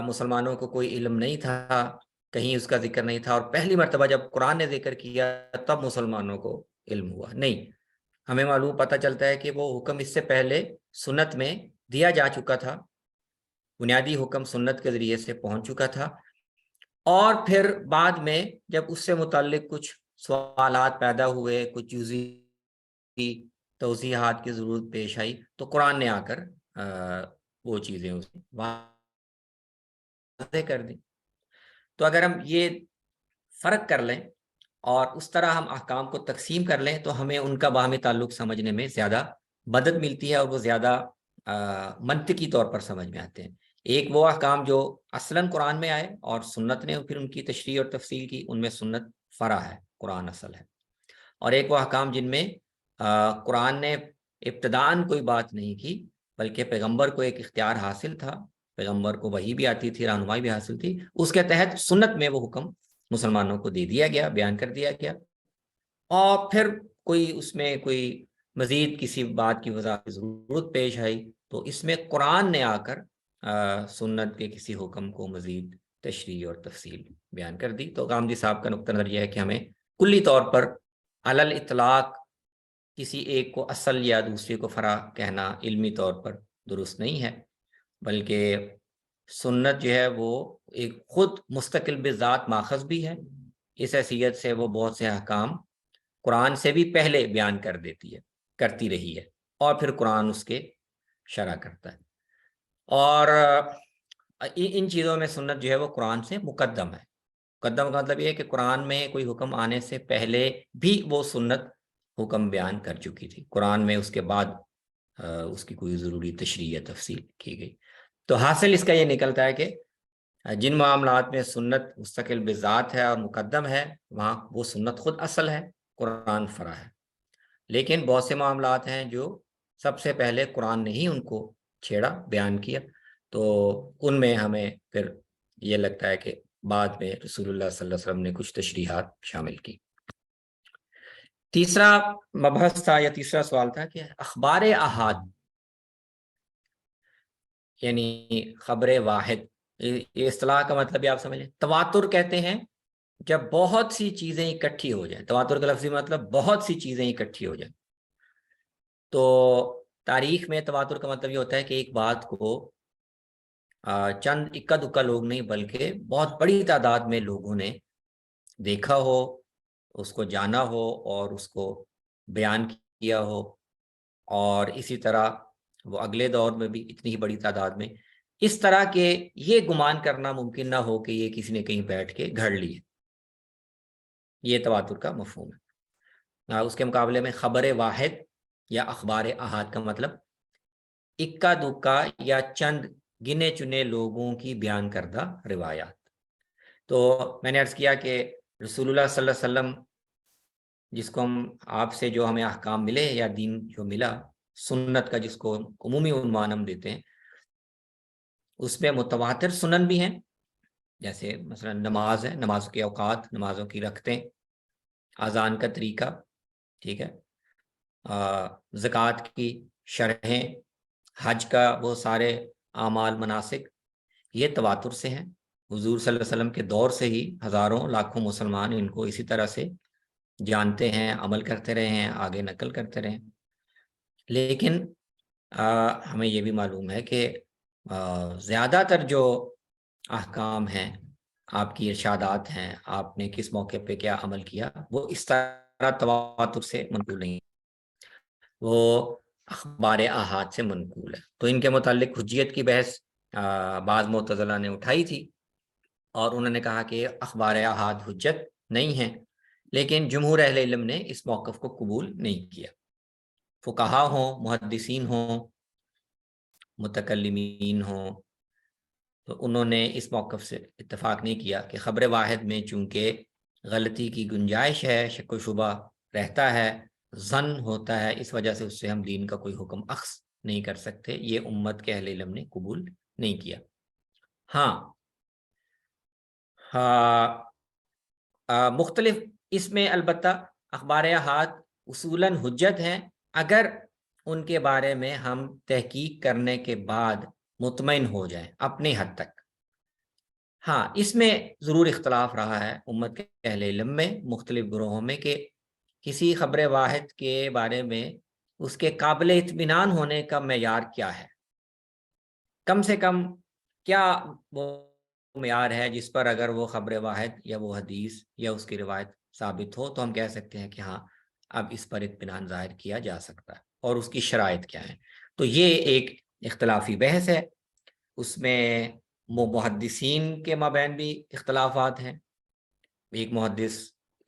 مسلمانوں کو کوئی علم نہیں تھا، کہیں اس کا ذکر نہیں تھا، اور پہلی مرتبہ جب قرآن نے ذکر کیا تب مسلمانوں کو علم ہوا۔ نہیں، ہمیں معلوم پتہ چلتا ہے کہ وہ حکم اس سے پہلے سنت میں دیا جا چکا تھا، بنیادی حکم سنت کے ذریعے سے پہنچ چکا تھا، اور پھر بعد میں جب اس سے متعلق کچھ سوالات پیدا ہوئے، کچھ جزئی توضیحات کی ضرورت پیش آئی، تو قرآن نے آ کر وہ چیزیں اس واضح کر دیں۔ تو اگر ہم یہ فرق کر لیں اور اس طرح ہم احکام کو تقسیم کر لیں تو ہمیں ان کا باہمی تعلق سمجھنے میں زیادہ مدد ملتی ہے، اور وہ زیادہ منطقی طور پر سمجھ میں آتے ہیں۔ ایک وہ احکام جو اصلاً قرآن میں آئے اور سنت نے پھر ان کی تشریح اور تفصیل کی، ان میں سنت فرع ہے، قرآن اصل ہے، اور ایک وہ احکام جن میں قرآن نے ابتداً کوئی بات نہیں کی، بلکہ پیغمبر کو ایک اختیار حاصل تھا، پیغمبر کو وحی بھی آتی تھی، رہنمائی بھی حاصل تھی، اس کے تحت سنت میں وہ حکم مسلمانوں کو دے دیا گیا، بیان کر دیا گیا، اور پھر کوئی اس میں کوئی مزید کسی بات کی وضاحت کی ضرورت پیش آئی تو اس میں قرآن نے آ کر سنت کے کسی حکم کو مزید تشریح اور تفصیل بیان کر دی۔ تو غامدی صاحب کا نقطہ نظر یہ ہے کہ ہمیں کلی طور پر علی الاطلاق کسی ایک کو اصل یا دوسرے کو فرع کہنا علمی طور پر درست نہیں ہے، بلکہ سنت جو ہے وہ ایک خود مستقل بذات ماخذ بھی ہے، اس حیثیت سے وہ بہت سے احکام قرآن سے بھی پہلے بیان کر دیتی ہے، کرتی رہی ہے، اور پھر قرآن اس کے شرح کرتا ہے۔ اور ان چیزوں میں سنت جو ہے وہ قرآن سے مقدم ہے۔ مقدم کا مطلب یہ ہے کہ قرآن میں کوئی حکم آنے سے پہلے بھی وہ سنت حکم بیان کر چکی تھی، قرآن میں اس کے بعد اس کی کوئی ضروری تشریح یا تفصیل کی گئی۔ تو حاصل اس کا یہ نکلتا ہے کہ جن معاملات میں سنت مستقل بذات ہے اور مقدم ہے، وہاں وہ سنت خود اصل ہے، قرآن فرع ہے۔ لیکن بہت سے معاملات ہیں جو سب سے پہلے قرآن نے ہی ان کو چھیڑا، بیان کیا، تو ان میں ہمیں پھر یہ لگتا ہے کہ بعد میں رسول اللہ صلی اللہ علیہ وسلم نے کچھ تشریحات شامل کی۔ تیسرا مبحث تھا یا تیسرا سوال تھا کہ اخبار احاد یعنی خبر واحد، یہ اصطلاح کا مطلب آپ سمجھ لیں، تواتر کہتے ہیں جب بہت سی چیزیں اکٹھی ہو جائیں۔ تواتر کا لفظی مطلب بہت سی چیزیں اکٹھی ہو جائیں۔ تو تاریخ میں تواتر کا مطلب یہ ہوتا ہے کہ ایک بات کو چند اکا دکا لوگ نہیں بلکہ بہت بڑی تعداد میں لوگوں نے دیکھا ہو، اس کو جانا ہو اور اس کو بیان کیا ہو، اور اسی طرح وہ اگلے دور میں بھی اتنی ہی بڑی تعداد میں، اس طرح کے یہ گمان کرنا ممکن نہ ہو کہ یہ کسی نے کہیں بیٹھ کے گھڑ لی ہے۔ یہ تواتر کا مفہوم ہے۔ اس کے مقابلے میں خبر واحد یا اخبار احاد کا مطلب اکا دکا یا چند گنے چنے لوگوں کی بیان کردہ روایات۔ تو میں نے عرض کیا کہ رسول اللہ صلی اللہ علیہ وسلم جس کو ہم آپ سے جو ہمیں احکام ملے یا دین جو ملا، سنت کا جس کو عمومی عنوان ہم دیتے ہیں، اس میں متواتر سنن بھی ہیں، جیسے مثلا نماز ہے، نماز کے اوقات، نمازوں کی رکعتیں، اذان کا طریقہ، ٹھیک ہے، زکوٰۃ کی شرحیں، حج کا وہ سارے اعمال مناسک، یہ تواتر سے ہیں۔ حضور صلی اللہ علیہ وسلم کے دور سے ہی ہزاروں لاکھوں مسلمان ان کو اسی طرح سے جانتے ہیں، عمل کرتے رہے ہیں، آگے نقل کرتے رہے ہیں۔ لیکن ہمیں یہ بھی معلوم ہے کہ زیادہ تر جو احکام ہیں، آپ کی ارشادات ہیں، آپ نے کس موقع پہ کیا عمل کیا، وہ اس طرح تواتر سے منقول نہیں، وہ اخبار احاد سے منقول ہے۔ تو ان کے متعلق حجیت کی بحث بعض معتزلہ نے اٹھائی تھی، اور انہوں نے کہا کہ اخبار احاد حجت نہیں ہیں، لیکن جمہور اہل علم نے اس موقف کو قبول نہیں کیا۔ فقہا ہوں، محدثین ہوں، متکلمین ہوں، تو انہوں نے اس موقف سے اتفاق نہیں کیا کہ خبر واحد میں چونکہ غلطی کی گنجائش ہے، شک و شبہ رہتا ہے، ظن ہوتا ہے، اس وجہ سے اس سے ہم دین کا کوئی حکم اخذ نہیں کر سکتے، یہ امت کے اہل علم نے قبول نہیں کیا۔ مختلف اس میں البتہ اخبار احاد اصولاً حجت ہیں اگر ان کے بارے میں ہم تحقیق کرنے کے بعد مطمئن ہو جائیں اپنی حد تک۔ اس میں ضرور اختلاف رہا ہے امت کے اہل علم میں، مختلف گروہوں میں، کہ کسی خبر واحد کے بارے میں اس کے قابل اطمینان ہونے کا معیار کیا ہے، کم سے کم کیا وہ معیار ہے جس پر اگر وہ خبر واحد یا وہ حدیث یا اس کی روایت ثابت ہو تو ہم کہہ سکتے ہیں کہ ہاں اب اس پر اطمینان ظاہر کیا جا سکتا ہے، اور اس کی شرائط کیا ہیں۔ تو یہ ایک اختلافی بحث ہے، اس میں محدثین کے مابین بھی اختلافات ہیں۔ ایک محدث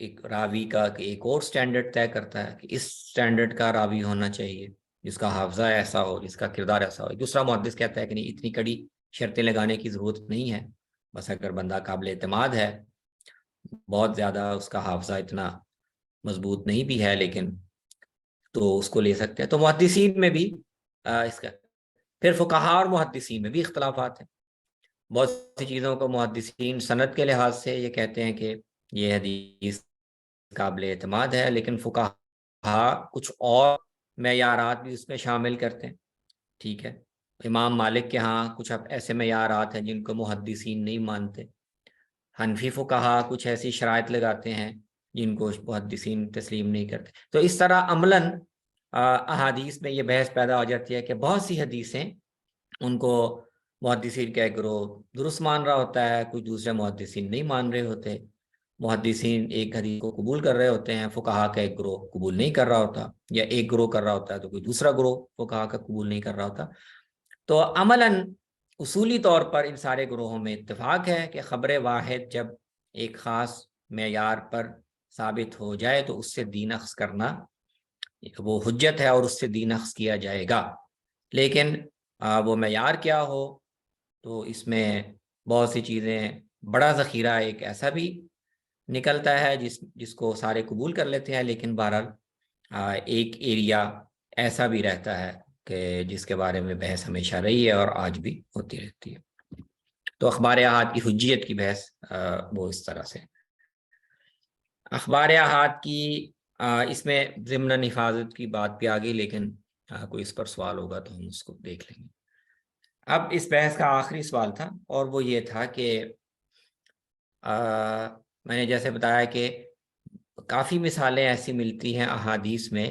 ایک راوی کا ایک اور سٹینڈرڈ طے کرتا ہے کہ اس سٹینڈرڈ کا راوی ہونا چاہیے، جس کا حافظہ ایسا ہو، جس کا کردار ایسا ہو۔ دوسرا محدث کہتا ہے کہ نہیں، اتنی کڑی شرطیں لگانے کی ضرورت نہیں ہے، بس اگر بندہ قابل اعتماد ہے، بہت زیادہ اس کا حافظہ اتنا مضبوط نہیں بھی ہے لیکن تو اس کو لے سکتے ہیں۔ تو محدثین میں بھی اس کا، پھر فقہاء اور محدثین میں بھی اختلافات ہیں۔ بہت سی چیزوں کو محدثین سند کے لحاظ سے یہ کہتے ہیں کہ یہ حدیث قابل اعتماد ہے، لیکن فقہاء کچھ اور معیارات بھی اس میں شامل کرتے ہیں، ٹھیک ہے۔ امام مالک کے ہاں کچھ ایسے معیارات ہیں جن کو محدثین نہیں مانتے، حنفی فقہاء کچھ ایسی شرائط لگاتے ہیں جن کو محدثین تسلیم نہیں کرتے۔ تو اس طرح عملاً احادیث میں یہ بحث پیدا ہو جاتی ہے کہ بہت سی حدیثیں ان کو محدثین کا ایک گروہ درست مان رہا ہوتا ہے، کچھ دوسرے محدثین نہیں مان رہے ہوتے، محدثین ایک حدیث کو قبول کر رہے ہوتے ہیں، فقہا کا ایک گروہ قبول نہیں کر رہا ہوتا، یا ایک گروہ کر رہا ہوتا ہے تو کوئی دوسرا گروہ فقہا کا قبول نہیں کر رہا ہوتا۔ تو عملاً اصولی طور پر ان سارے گروہوں میں اتفاق ہے کہ خبر واحد جب ایک خاص معیار پر ثابت ہو جائے تو اس سے دین اخذ کرنا وہ حجت ہے اور اس سے دین اخذ کیا جائے گا۔ لیکن وہ معیار کیا ہو تو اس میں بہت سی چیزیں، بڑا ذخیرہ ایک ایسا بھی نکلتا ہے جس کو سارے قبول کر لیتے ہیں، لیکن بہرحال ایک ایریا ایسا بھی رہتا ہے کہ جس کے بارے میں بحث ہمیشہ رہی ہے اور آج بھی ہوتی رہتی ہے۔ تو اخبار احاد کی حجیت کی بحث وہ اس طرح سے اخبار احاد کی اس میں ضمن حفاظت کی بات بھی آ گئی، لیکن کوئی اس پر سوال ہوگا تو ہم اس کو دیکھ لیں گے۔ اب اس بحث کا آخری سوال تھا اور وہ یہ تھا کہ میں نے جیسے بتایا کہ کافی مثالیں ایسی ملتی ہیں احادیث میں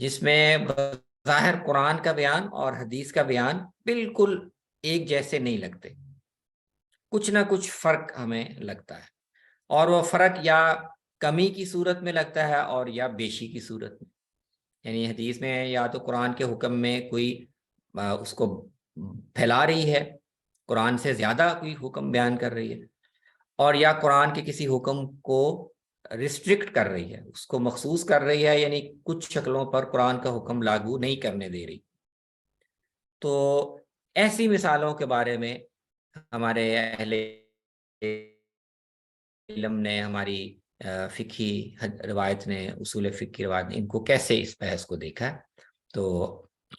جس میں بظاہر قرآن کا بیان اور حدیث کا بیان بالکل ایک جیسے نہیں لگتے، کچھ نہ کچھ فرق ہمیں لگتا ہے، اور وہ فرق یا کمی کی صورت میں لگتا ہے اور یا بیشی کی صورت میں۔ یعنی حدیث میں یا تو قرآن کے حکم میں کوئی اس کو پھیلا رہی ہے، قرآن سے زیادہ کوئی حکم بیان کر رہی ہے، اور یا قرآن کے کسی حکم کو ریسٹرکٹ کر رہی ہے، اس کو مخصوص کر رہی ہے، یعنی کچھ شکلوں پر قرآن کا حکم لاگو نہیں کرنے دے رہی۔ تو ایسی مثالوں کے بارے میں ہمارے اہل علم نے، ہماری فقہی روایت نے، اصول فقہ روایت نے ان کو کیسے اس بحث کو دیکھا ہے، تو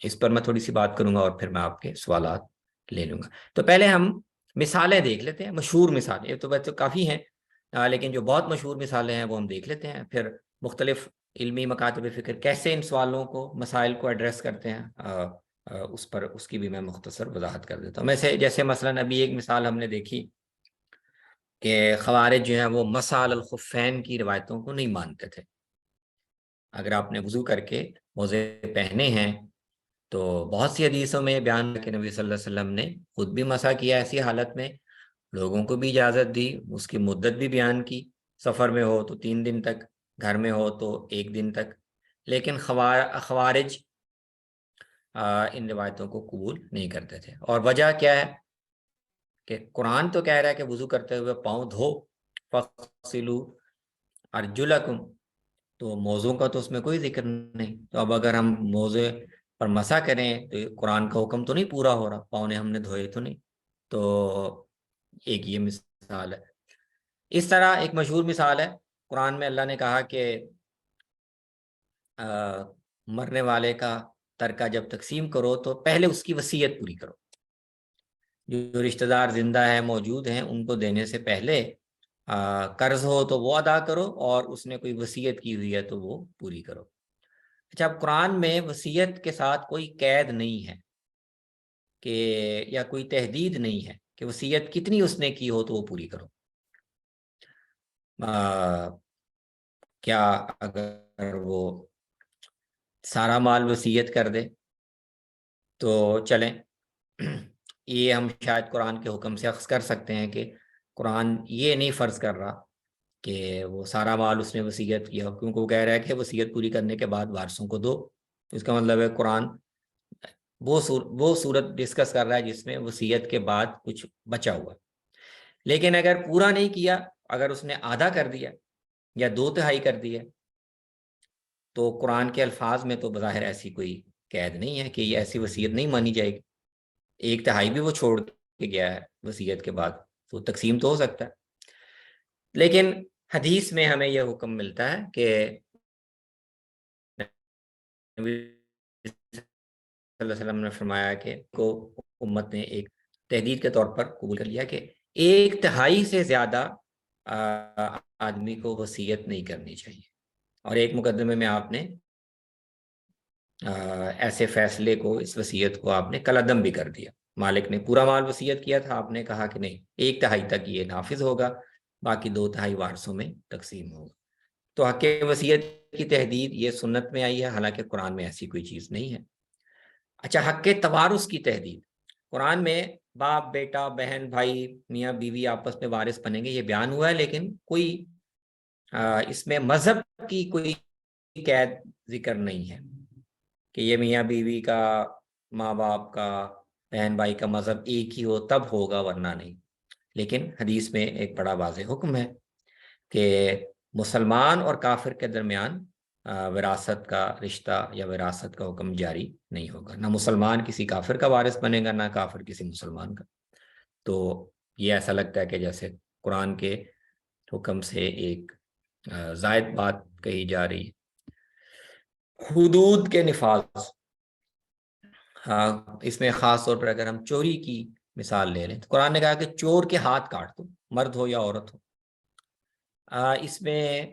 اس پر میں تھوڑی سی بات کروں گا اور پھر میں آپ کے سوالات لے لوں گا۔ تو پہلے ہم مثالیں دیکھ لیتے ہیں، مشہور مثالیں تو ویسے کافی ہیں، لیکن جو بہت مشہور مثالیں ہیں وہ ہم دیکھ لیتے ہیں، پھر مختلف علمی مکاتب فکر کیسے ان سوالوں کو، مسائل کو ایڈریس کرتے ہیں، اس کی بھی میں مختصر وضاحت کر دیتا ہوں۔ جیسے مثلاً ابھی ایک مثال ہم نے دیکھی کہ خوارج جو ہیں وہ مسال الخفین کی روایتوں کو نہیں مانتے تھے۔ اگر آپ نے وضو کر کے موزے پہنے ہیں تو بہت سی حدیثوں میں بیان کہ نبی صلی اللہ علیہ وسلم نے خود بھی مسح کیا ایسی حالت میں، لوگوں کو بھی اجازت دی، اس کی مدت بھی بیان کی، سفر میں ہو تو 3 دن تک، گھر میں ہو تو 1 دن تک، لیکن خوارج ان روایتوں کو قبول نہیں کرتے تھے۔ اور وجہ کیا ہے کہ قرآن تو کہہ رہا ہے کہ وضو کرتے ہوئے پاؤں دھو، فَاغْسِلُوا أَرْجُلَكُمْ، تو موضوع کا تو اس میں کوئی ذکر نہیں۔ تو اب اگر ہم موضوع پر مسح کریں تو قرآن کا حکم تو نہیں پورا ہو رہا، پاؤں نے ہم نے دھوئے تو نہیں۔ تو ایک یہ مثال ہے۔ اس طرح ایک مشہور مثال ہے، قرآن میں اللہ نے کہا کہ مرنے والے کا ترکہ جب تقسیم کرو تو پہلے اس کی وصیت پوری کرو، جو رشتہ دار زندہ ہیں، موجود ہیں، ان کو دینے سے پہلے قرض ہو تو وہ ادا کرو، اور اس نے کوئی وصیت کی ہوئی ہے تو وہ پوری کرو۔ اچھا، اب قرآن میں وصیت کے ساتھ کوئی قید نہیں ہے کہ یا کوئی تحدید نہیں ہے کہ وصیت کتنی اس نے کی ہو تو وہ پوری کرو۔ کیا اگر وہ سارا مال وصیت کر دے تو چلیں، یہ ہم شاید قرآن کے حکم سے اخذ کر سکتے ہیں کہ قرآن یہ نہیں فرض کر رہا کہ وہ سارا مال اس نے وصیت کیا، کیونکہ وہ کہہ رہا ہے کہ وصیت پوری کرنے کے بعد وارثوں کو دو۔ اس کا مطلب ہے قرآن وہ صورت ڈسکس کر رہا ہے جس میں وصیت کے بعد کچھ بچا ہوا۔ لیکن اگر پورا نہیں کیا، اگر اس نے آدھا کر دیا یا 2/3 کر دیا، تو قرآن کے الفاظ میں تو بظاہر ایسی کوئی قید نہیں ہے کہ یہ ایسی وصیت نہیں مانی جائے گی۔ 1/3 بھی وہ چھوڑ کے گیا ہے وصیت کے بعد تو تقسیم تو ہو سکتا ہے۔ لیکن حدیث میں ہمیں یہ حکم ملتا ہے کہ نبی صلی اللہ علیہ وسلم نے فرمایا کہ کو امت نے ایک تحدید کے طور پر قبول کر لیا کہ 1/3 سے زیادہ آدمی کو وصیت نہیں کرنی چاہیے۔ اور ایک مقدمے میں آپ نے ایسے فیصلے کو، اس وصیت کو آپ نے کالعدم بھی کر دیا۔ مالک نے پورا مال وصیت کیا تھا، آپ نے کہا کہ نہیں، 1/3 تک یہ نافذ ہوگا، باقی 2/3 وارثوں میں تقسیم ہوگا۔ تو حق وصیت کی تحدید یہ سنت میں آئی ہے، حالانکہ قرآن میں ایسی کوئی چیز نہیں ہے۔ اچھا، حق توارث کی تحدید، قرآن میں باپ بیٹا بہن بھائی میاں بیوی آپس میں وارث بنیں گے، یہ بیان ہوا ہے، لیکن کوئی اس میں مذہب کی کوئی قید ذکر نہیں ہے کہ یہ میاں بیوی کا، ماں باپ کا، بہن بھائی کا مذہب ایک ہی ہو تب ہوگا، ورنہ نہیں۔ لیکن حدیث میں ایک بڑا واضح حکم ہے کہ مسلمان اور کافر کے درمیان وراثت کا رشتہ یا وراثت کا حکم جاری نہیں ہوگا، نہ مسلمان کسی کافر کا وارث بنے گا، نہ کافر کسی مسلمان کا۔ تو یہ ایسا لگتا ہے کہ جیسے قرآن کے حکم سے ایک زائد بات کہی جا رہی ہے۔ حدود کے نفاذ، اس میں خاص طور پر اگر ہم چوری کی مثال لے لیں تو قرآن نے کہا کہ چور کے ہاتھ کاٹ دو، مرد ہو یا عورت ہو۔ اس میں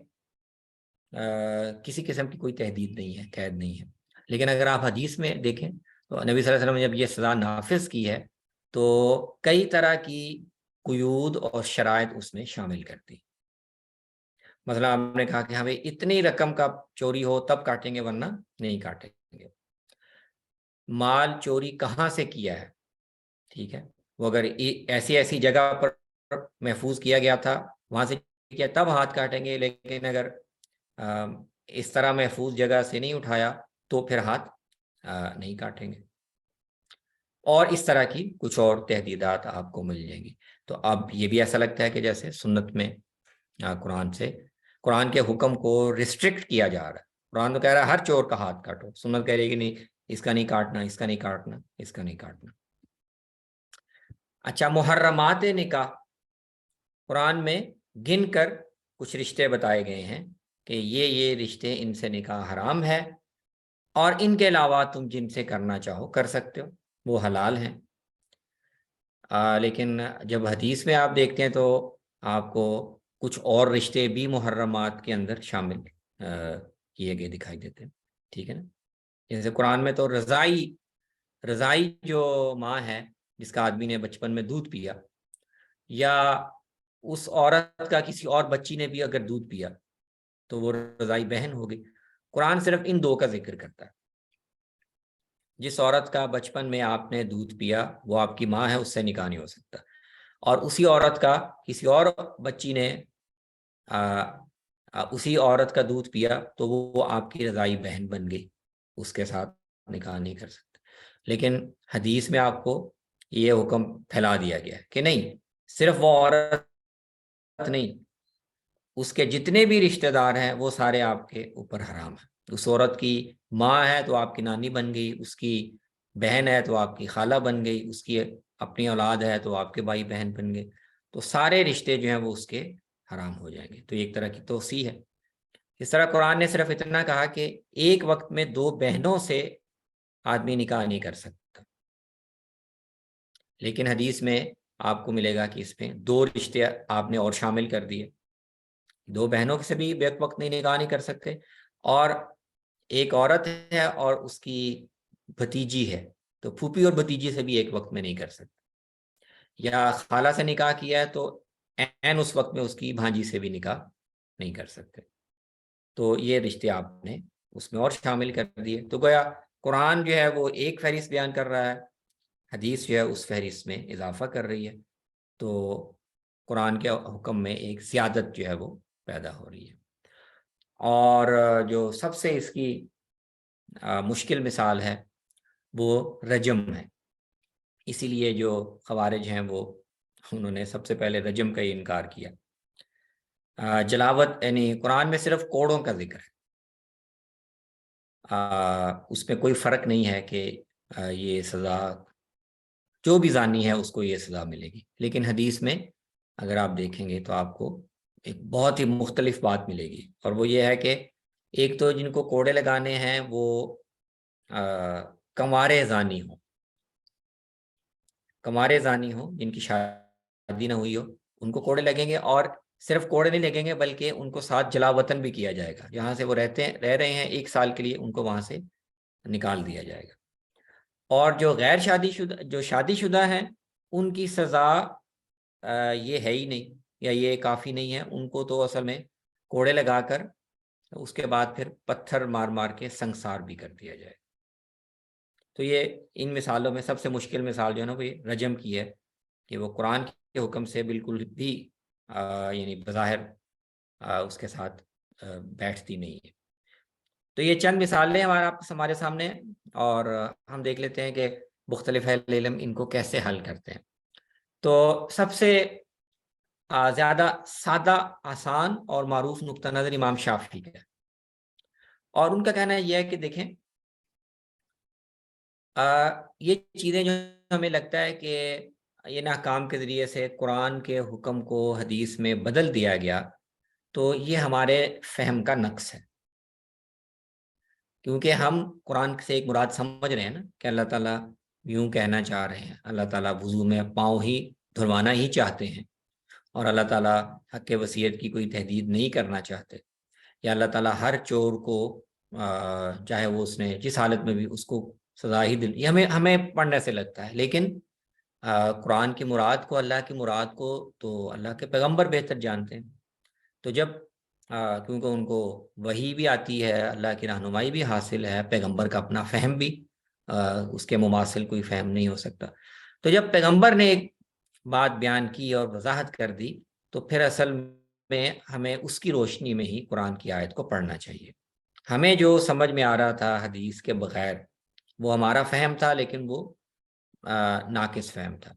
کسی قسم کی کوئی تحدید نہیں ہے، قید نہیں ہے۔ لیکن اگر آپ حدیث میں دیکھیں تو نبی صلی اللہ علیہ وسلم نے جب یہ سزا نافذ کی ہے تو کئی طرح کی قیود اور شرائط اس میں شامل کر دی۔ مثلا آپ نے کہا کہ ہمیں اتنی رقم کا چوری ہو تب کاٹیں گے، ورنہ نہیں کاٹیں گے۔ مال چوری کہاں سے کیا ہے، ٹھیک ہے، وہ اگر ایسی جگہ پر محفوظ کیا گیا تھا وہاں سے کیا تب ہاتھ کاٹیں گے، لیکن اگر اس طرح محفوظ جگہ سے نہیں اٹھایا تو پھر ہاتھ نہیں کاٹیں گے۔ اور اس طرح کی کچھ اور تحدیدات آپ کو مل جائیں گی۔ تو اب یہ بھی ایسا لگتا ہے کہ جیسے سنت میں قرآن کے حکم کو ریسٹرکٹ کیا جا رہا ہے۔ قرآن تو کہہ رہا ہے ہر چور کا ہاتھ کاٹو، سنت کہہ رہی ہے کہ نہیں، اس کا نہیں کاٹنا، اس کا نہیں کاٹنا، اس کا نہیں کاٹنا۔ اچھا، محرمات نکاح، قرآن میں گن کر کچھ رشتے بتائے گئے ہیں کہ یہ رشتے، ان سے نکاح حرام ہے، اور ان کے علاوہ تم جن سے کرنا چاہو کر سکتے ہو، وہ حلال ہیں۔ لیکن جب حدیث میں آپ دیکھتے ہیں تو آپ کو کچھ اور رشتے بھی محرمات کے اندر شامل کیے گئے دکھائی دیتے ہیں، ٹھیک ہے نا۔ جیسے قرآن میں تو رضائی جو ماں ہے جس کا آدمی نے بچپن میں دودھ پیا، یا اس عورت کا کسی اور بچی نے بھی اگر دودھ پیا تو وہ رضائی بہن ہو گئی۔ قرآن صرف ان دو کا ذکر کرتا ہے۔ جس عورت کا بچپن میں آپ نے دودھ پیا وہ آپ کی ماں ہے، اس سے نکاح نہیں ہو سکتا، اور اسی عورت کا کسی اور بچی نے اسی عورت کا دودھ پیا تو وہ آپ کی رضائی بہن بن گئی، اس کے ساتھ نکاح نہیں کر سکتے۔ لیکن حدیث میں آپ کو یہ حکم پھیلا دیا گیا ہے کہ نہیں، صرف وہ عورت نہیں، اس کے جتنے بھی رشتہ دار ہیں وہ سارے آپ کے اوپر حرام ہیں۔ اس عورت کی ماں ہے تو آپ کی نانی بن گئی، اس کی بہن ہے تو آپ کی خالہ بن گئی، اس کی اپنی اولاد ہے تو آپ کے بھائی بہن بن گئے، تو سارے رشتے جو ہیں وہ اس کے حرام ہو جائیں گے۔ تو ایک طرح کی توسیع ہے۔ اس طرح قرآن نے صرف اتنا کہا کہ ایک وقت میں دو بہنوں سے آدمی نکاح نہیں کر سکتا، لیکن حدیث میں آپ کو ملے گا کہ اس میں دو رشتے آپ نے اور شامل کر دیے، دو بہنوں سے بھی بیک وقت نہیں نکاح نہیں کر سکتے، اور ایک عورت ہے اور اس کی بھتیجی ہے تو پھوپھی اور بھتیجی سے بھی ایک وقت میں نہیں کر سکتے، یا خالہ سے نکاح کیا ہے تو عین اس وقت میں اس کی بھانجی سے بھی نکاح نہیں کر سکتے۔ تو یہ رشتے آپ نے اس میں اور شامل کر دیے۔ تو گویا قرآن جو ہے وہ ایک فہرست بیان کر رہا ہے، حدیث جو ہے اس فہرست میں اضافہ کر رہی ہے، تو قرآن کے حکم میں ایک زیادت جو ہے وہ پیدا ہو رہی ہے۔ اور جو سب سے اس کی مشکل مثال ہے وہ رجم ہے۔ اسی لیے جو خوارج ہیں انہوں نے سب سے پہلے رجم کا ہی انکار کیا۔ جلاوت یعنی قرآن میں صرف کوڑوں کا ذکر ہے، اس میں کوئی فرق نہیں ہے کہ یہ سزا جو بھی زانی ہے اس کو یہ سزا ملے گی، لیکن حدیث میں اگر آپ دیکھیں گے تو آپ کو ایک بہت ہی مختلف بات ملے گی، اور وہ یہ ہے کہ ایک تو جن کو کوڑے لگانے ہیں وہ کنوارے زانی ہوں جن کی شادی نہ ہوئی ہو، ان کو کوڑے لگیں گے، اور صرف کوڑے نہیں لگیں گے بلکہ ان کو ساتھ جلا وطن بھی کیا جائے گا، جہاں سے وہ رہ رہے ہیں 1 سال کے لیے ان کو وہاں سے نکال دیا جائے گا۔ اور جو غیر شادی شدہ ہیں ان کی سزا یہ ہے ہی نہیں، یا یہ کافی نہیں ہے، ان کو تو اصل میں کوڑے لگا کر اس کے بعد پھر پتھر مار مار کے سنگسار بھی کر دیا جائے۔ تو یہ ان مثالوں میں سب سے مشکل مثال جو ہے نا وہ یہ رجم کی ہے، کہ وہ قرآن کے حکم سے بالکل بھی یعنی بظاہر اس کے ساتھ بیٹھتی نہیں ہے۔ تو یہ چند مثالیں ہمارے سامنے، اور ہم دیکھ لیتے ہیں کہ مختلف اہل علم ان کو کیسے حل کرتے ہیں۔ تو سب سے زیادہ سادہ، آسان اور معروف نقطہ نظر امام شافعی کا ہے، اور ان کا کہنا یہ ہے کہ دیکھیں یہ چیزیں جو ہمیں لگتا ہے کہ ان احکام کے ذریعے سے قرآن کے حکم کو حدیث میں بدل دیا گیا، تو یہ ہمارے فہم کا نقص ہے، کیونکہ ہم قرآن سے ایک مراد سمجھ رہے ہیں نا کہ اللہ تعالیٰ یوں کہنا چاہ رہے ہیں، اللہ تعالیٰ وضو میں پاؤں ہی دھلوانا ہی چاہتے ہیں، اور اللہ تعالیٰ حق وصیت کی کوئی تحدید نہیں کرنا چاہتے، یا اللہ تعالیٰ ہر چور کو چاہے وہ اس نے جس حالت میں بھی اس کو سزا ہی دل، یہ ہمیں پڑھنے سے لگتا ہے، لیکن قرآن کی مراد کو، اللہ کی مراد کو تو اللہ کے پیغمبر بہتر جانتے ہیں۔ تو جب کیونکہ ان کو وحی بھی آتی ہے، اللہ کی رہنمائی بھی حاصل ہے، پیغمبر کا اپنا فہم بھی اس کے مماثل کوئی فہم نہیں ہو سکتا، تو جب پیغمبر نے ایک بات بیان کی اور وضاحت کر دی، تو پھر اصل میں ہمیں اس کی روشنی میں ہی قرآن کی آیت کو پڑھنا چاہیے۔ ہمیں جو سمجھ میں آ رہا تھا حدیث کے بغیر، وہ ہمارا فہم تھا، لیکن وہ ناقص فہم تھا۔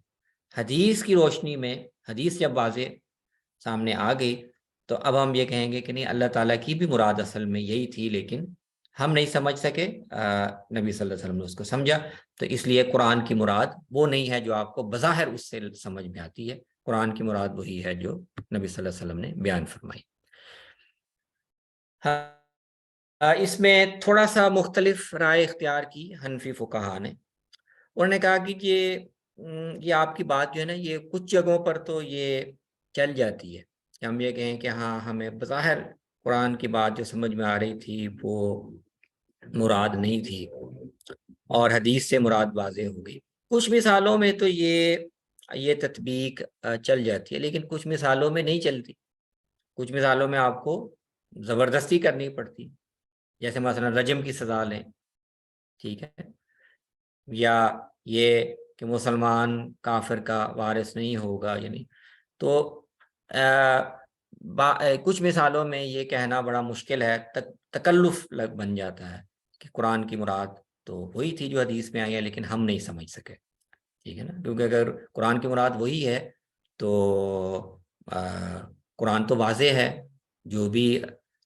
حدیث کی روشنی میں حدیث جب واضح سامنے آ گئی، تو اب ہم یہ کہیں گے کہ نہیں، اللہ تعالیٰ کی بھی مراد اصل میں یہی تھی، لیکن ہم نہیں سمجھ سکے، نبی صلی اللہ علیہ وسلم نے اس کو سمجھا، تو اس لیے قرآن کی مراد وہ نہیں ہے جو آپ کو بظاہر اس سے سمجھ میں آتی ہے، قرآن کی مراد وہی ہے جو نبی صلی اللہ علیہ وسلم نے بیان فرمائی۔ اس میں تھوڑا سا مختلف رائے اختیار کی حنفی فقہا نے، انہوں نے کہا کہ یہ آپ کی بات جو ہے نا، یہ کچھ جگہوں پر تو یہ چل جاتی ہے کہ ہم یہ کہیں کہ ہاں ہمیں بظاہر قرآن کی بات جو سمجھ میں آ رہی تھی وہ مراد نہیں تھی، اور حدیث سے مراد واضح ہو گئی۔ کچھ مثالوں میں تو یہ تطبیق چل جاتی ہے، لیکن کچھ مثالوں میں نہیں چلتی، کچھ مثالوں میں آپ کو زبردستی کرنی پڑتی، جیسے مثلا رجم کی سزا لیں، ٹھیک ہے، یا یہ کہ مسلمان کافر کا وارث نہیں ہوگا، یعنی تو کچھ مثالوں میں یہ کہنا بڑا مشکل ہے، تکلف بن جاتا ہے کہ قرآن کی مراد تو وہی تھی جو حدیث میں آئی ہے، لیکن ہم نہیں سمجھ سکے، ٹھیک ہے نا، کیونکہ اگر قرآن کی مراد وہی ہے تو قرآن تو واضح ہے، جو بھی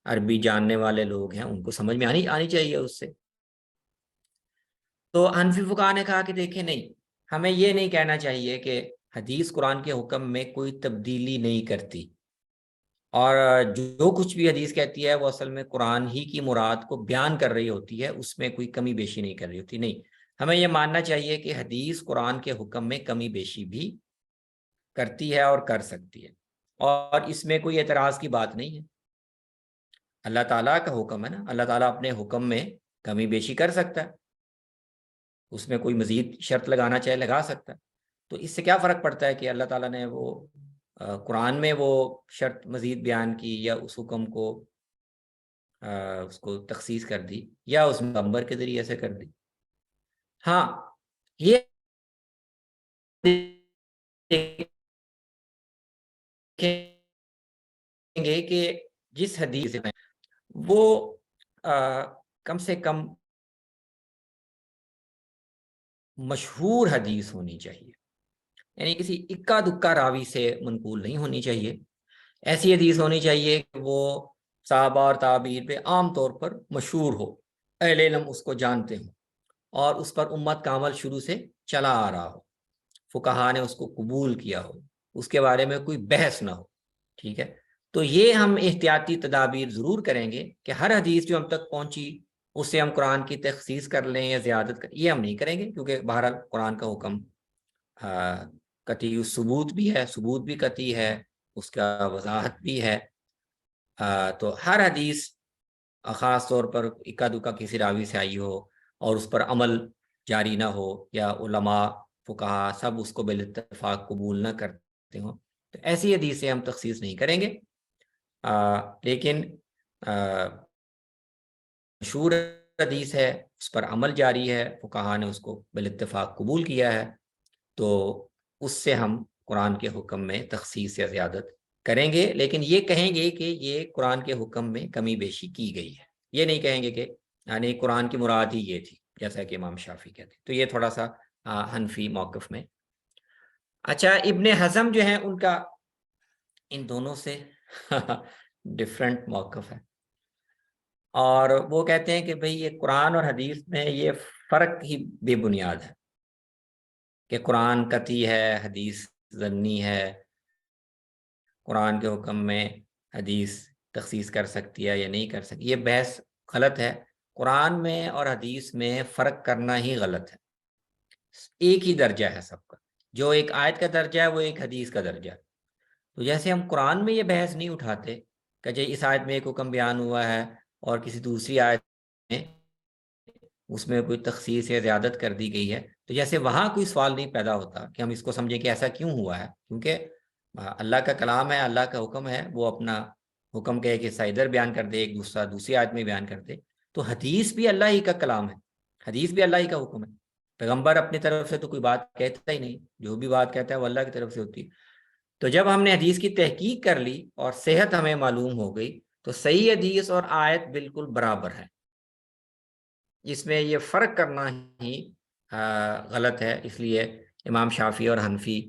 عربی جاننے والے لوگ ہیں ان کو سمجھ میں آنی چاہیے اس سے۔ تو حنفی فقہا نے کہا کہ دیکھیں نہیں، ہمیں یہ نہیں کہنا چاہیے کہ حدیث قرآن کے حکم میں کوئی تبدیلی نہیں کرتی، اور جو کچھ بھی حدیث کہتی ہے وہ اصل میں قرآن ہی کی مراد کو بیان کر رہی ہوتی ہے، اس میں کوئی کمی بیشی نہیں کر رہی ہوتی۔ نہیں، ہمیں یہ ماننا چاہیے کہ حدیث قرآن کے حکم میں کمی بیشی بھی کرتی ہے اور کر سکتی ہے، اور اس میں کوئی اعتراض کی بات نہیں ہے۔ اللہ تعالیٰ کا حکم ہے نا، اللہ تعالیٰ اپنے حکم میں کمی بیشی کر سکتا ہے، اس میں کوئی مزید شرط لگانا چاہے لگا سکتا ہے، تو اس سے کیا فرق پڑتا ہے کہ اللہ تعالیٰ نے وہ قرآن میں وہ شرط مزید بیان کی، یا اس حکم کو اس کو تخصیص کر دی، یا اس پیغمبر کے ذریعے سے کر دی۔ ہاں، یہ گے کہ جس حدیث میں وہ کم سے کم مشہور حدیث ہونی چاہیے، یعنی کسی اکا دکا راوی سے منقول نہیں ہونی چاہیے، ایسی حدیث ہونی چاہیے کہ وہ صحابہ اور تابعین پہ عام طور پر مشہور ہو، اہل علم اس کو جانتے ہوں، اور اس پر امت کا عمل شروع سے چلا آ رہا ہو، فقہا نے اس کو قبول کیا ہو، اس کے بارے میں کوئی بحث نہ ہو، ٹھیک ہے۔ تو یہ ہم احتیاطی تدابیر ضرور کریں گے کہ ہر حدیث جو ہم تک پہنچی اس سے ہم قرآن کی تخصیص کر لیں یا زیادت کریں، یہ ہم نہیں کریں گے، کیونکہ بہرحال قرآن کا حکم قطعی ثبوت بھی ہے، ثبوت بھی قطعی ہے، اس کا وضاحت بھی ہے، تو ہر حدیث خاص طور پر اکا دکا کسی راوی سے آئی ہو اور اس پر عمل جاری نہ ہو، یا علماء فقہا سب اس کو بالاتفاق قبول نہ کرتے ہوں، تو ایسی حدیث سے ہم تخصیص نہیں کریں گے، لیکن مشہور حدیث ہے، اس پر عمل جاری ہے، فقہا نے اس کو بالاتفاق قبول کیا ہے، تو اس سے ہم قرآن کے حکم میں تخصیص یا زیادت کریں گے، لیکن یہ کہیں گے کہ یہ قرآن کے حکم میں کمی بیشی کی گئی ہے، یہ نہیں کہیں گے کہ یعنی قرآن کی مراد ہی یہ تھی، جیسا کہ امام شافعی کہتے ہیں۔ تو یہ تھوڑا سا حنفی موقف میں۔ اچھا، ابن حزم جو ہیں ان کا ان دونوں سے ڈفرینٹ موقف ہے، اور وہ کہتے ہیں کہ بھئی یہ قرآن اور حدیث میں یہ فرق ہی بے بنیاد ہے کہ قرآن قطعی ہے، حدیث ظنی ہے، قرآن کے حکم میں حدیث تخصیص کر سکتی ہے یا نہیں کر سکتی۔ یہ بحث غلط ہے، قرآن میں اور حدیث میں فرق کرنا ہی غلط ہے، ایک ہی درجہ ہے سب کا، جو ایک آیت کا درجہ ہے وہ ایک حدیث کا درجہ ہے۔ تو جیسے ہم قرآن میں یہ بحث نہیں اٹھاتے کہ جی اس آیت میں ایک حکم بیان ہوا ہے اور کسی دوسری آیت میں اس میں کوئی تخصیص یا زیادت کر دی گئی ہے، تو جیسے وہاں کوئی سوال نہیں پیدا ہوتا کہ ہم اس کو سمجھیں کہ ایسا کیوں ہوا ہے، کیونکہ اللہ کا کلام ہے، اللہ کا حکم ہے، وہ اپنا حکم کہ ایک حصہ ادھر بیان کر دے، ایک دوسرا دوسری آیت میں بیان کر دے۔ تو حدیث بھی اللہ ہی کا کلام ہے، حدیث بھی اللہ ہی کا حکم ہے، پیغمبر اپنی طرف سے تو کوئی بات کہتا ہی نہیں، جو بھی بات کہتا ہے وہ اللہ کی طرف سے ہوتی ہے۔ تو جب ہم نے حدیث کی تحقیق کر لی اور صحت ہمیں معلوم ہو گئی، تو صحیح حدیث اور آیت بالکل برابر ہے، اس میں یہ فرق کرنا ہی غلط ہے۔ اس لیے امام شافعی اور حنفی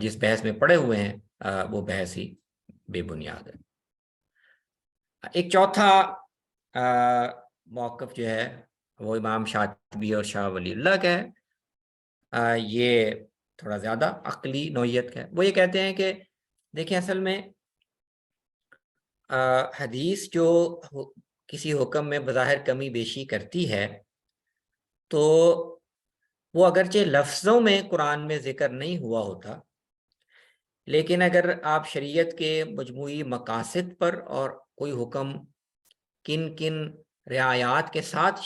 جس بحث میں پڑے ہوئے ہیں وہ بحث ہی بے بنیاد ہے۔ ایک چوتھا موقف جو ہے وہ امام شاطبی اور شاہ ولی اللہ کا ہے، یہ تھوڑا زیادہ عقلی نوعیت کا ہے۔ وہ یہ کہتے ہیں کہ دیکھیں اصل میں حدیث جو کسی حکم میں بظاہر کمی بیشی کرتی ہے تو وہ اگرچہ لفظوں میں قرآن میں ذکر نہیں ہوا ہوتا، لیکن اگر آپ شریعت کے مجموعی مقاصد پر اور کوئی حکم کن کن رعایات کے ساتھ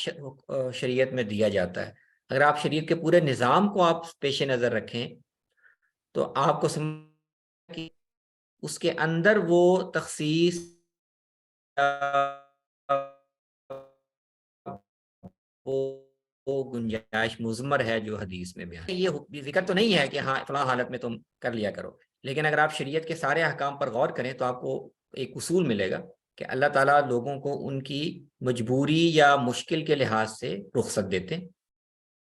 شریعت میں دیا جاتا ہے، اگر آپ شریعت کے پورے نظام کو آپ پیش نظر رکھیں تو آپ کو سمجھ کہ اس کے اندر وہ تخصیص وہ گنجائش مضمر ہے جو حدیث میں بیان ہے۔ یہ ذکر تو نہیں ہے کہ ہاں فلاں حالت میں تم کر لیا کرو، لیکن اگر آپ شریعت کے سارے احکام پر غور کریں تو آپ کو ایک اصول ملے گا کہ اللہ تعالیٰ لوگوں کو ان کی مجبوری یا مشکل کے لحاظ سے رخصت دیتے ہیں۔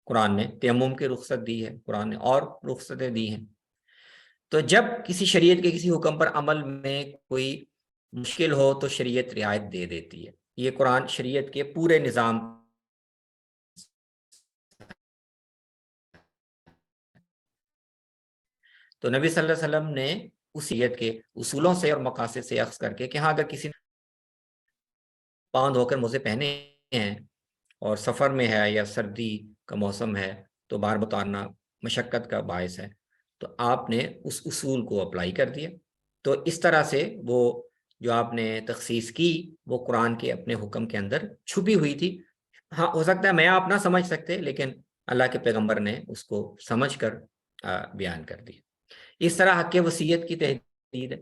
قرآن نے تیمم کی رخصت دی ہے، قرآن نے اور رخصتیں دی ہیں۔ تو جب کسی شریعت کے کسی حکم پر عمل میں کوئی مشکل ہو تو شریعت رعایت دے دیتی ہے، یہ قرآن شریعت کے پورے نظام۔ تو نبی صلی اللہ علیہ وسلم نے اس شریعت کے اصولوں سے اور مقاصد سے اخذ کر کے کہ ہاں اگر کسی نے باندھ ہو کر موزے پہنے ہیں اور سفر میں ہے یا سردی کا موسم ہے تو بار اتارنا مشقت کا باعث ہے، تو آپ نے اس اصول کو اپلائی کر دیا۔ تو اس طرح سے وہ جو آپ نے تخصیص کی وہ قرآن کے اپنے حکم کے اندر چھپی ہوئی تھی۔ ہاں ہو سکتا ہے میں آپ نہ سمجھ سکتے، لیکن اللہ کے پیغمبر نے اس کو سمجھ کر بیان کر دیا۔ اس طرح حق وصیت کی تحدید ہے،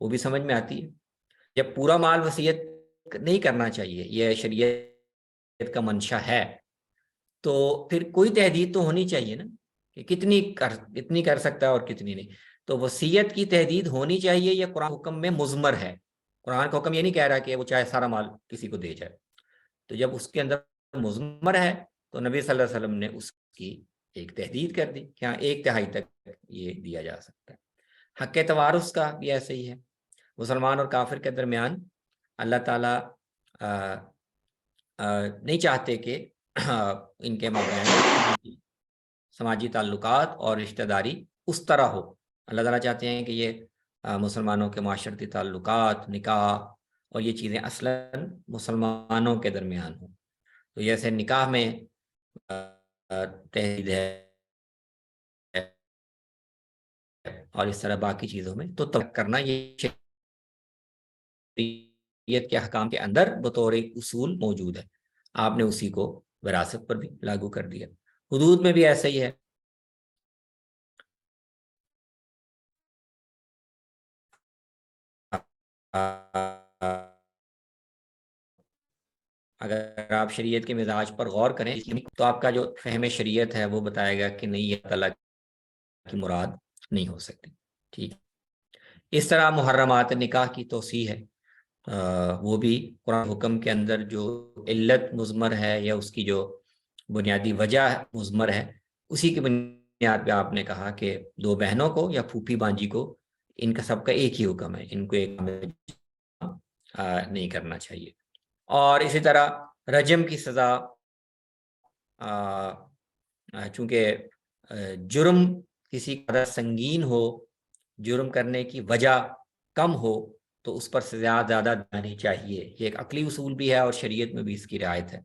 وہ بھی سمجھ میں آتی ہے۔ جب پورا مال وصیت نہیں کرنا چاہیے، یہ شریعت کا منشا ہے، تو پھر کوئی تحدید تو ہونی چاہیے نا کہ کتنی کر سکتا ہے اور کتنی نہیں۔ تو وصیت کی تحدید ہونی چاہیے، یہ قرآن حکم میں مضمر ہے۔ قرآن کا حکم یہ نہیں کہہ رہا کہ وہ چاہے سارا مال کسی کو دے جائے، تو جب اس کے اندر مضمر ہے تو نبی صلی اللہ علیہ وسلم نے اس کی ایک تحدید کر دی کہ ہاں 1/3 تک یہ دیا جا سکتا ہے۔ حق توارث کا بھی ایسے ہی ہے، مسلمان اور کافر کے درمیان اللہ تعالیٰ نہیں چاہتے کہ ان کے مابین سماجی تعلقات اور رشتہ داری اس طرح ہو۔ اللہ تعالیٰ چاہتے ہیں کہ یہ مسلمانوں کے معاشرتی تعلقات، نکاح اور یہ چیزیں اصلاً مسلمانوں کے درمیان ہوں۔ تو جیسے نکاح میں تحدید ہے اور اس طرح باقی چیزوں میں تو ترک کرنا یہ شریعت کے احکام کے اندر بطور ایک اصول موجود ہے، آپ نے اسی کو وراثت پر بھی لاگو کر دیا۔ حدود میں بھی ایسا ہی ہے۔ اگر آپ شریعت کے مزاج پر غور کریں تو آپ کا جو فہم شریعت ہے وہ بتائے گا کہ نہیں، یہ اللہ تعالیٰ کی مراد نہیں ہو سکتی. ٹھیک. اس طرح محرمات نکاح کی توسیع ہے، وہ بھی قرآن حکم کے اندر جو علت مضمر ہے یا اس کی جو بنیادی وجہ مضمر ہے، اسی کی بنیاد پہ آپ نے کہا کہ دو بہنوں کو یا پھوپھی بانجی کو ان کا سب کا ایک ہی حکم ہے، ان کو ایک نہیں کرنا چاہیے. اور اسی طرح رجم کی سزا، چونکہ جرم کسی قدر سنگین ہو، جرم کرنے کی وجہ کم ہو، تو اس پر سزا زیادہ دینی چاہیے. یہ ایک عقلی اصول بھی ہے اور شریعت میں بھی اس کی رعایت ہے.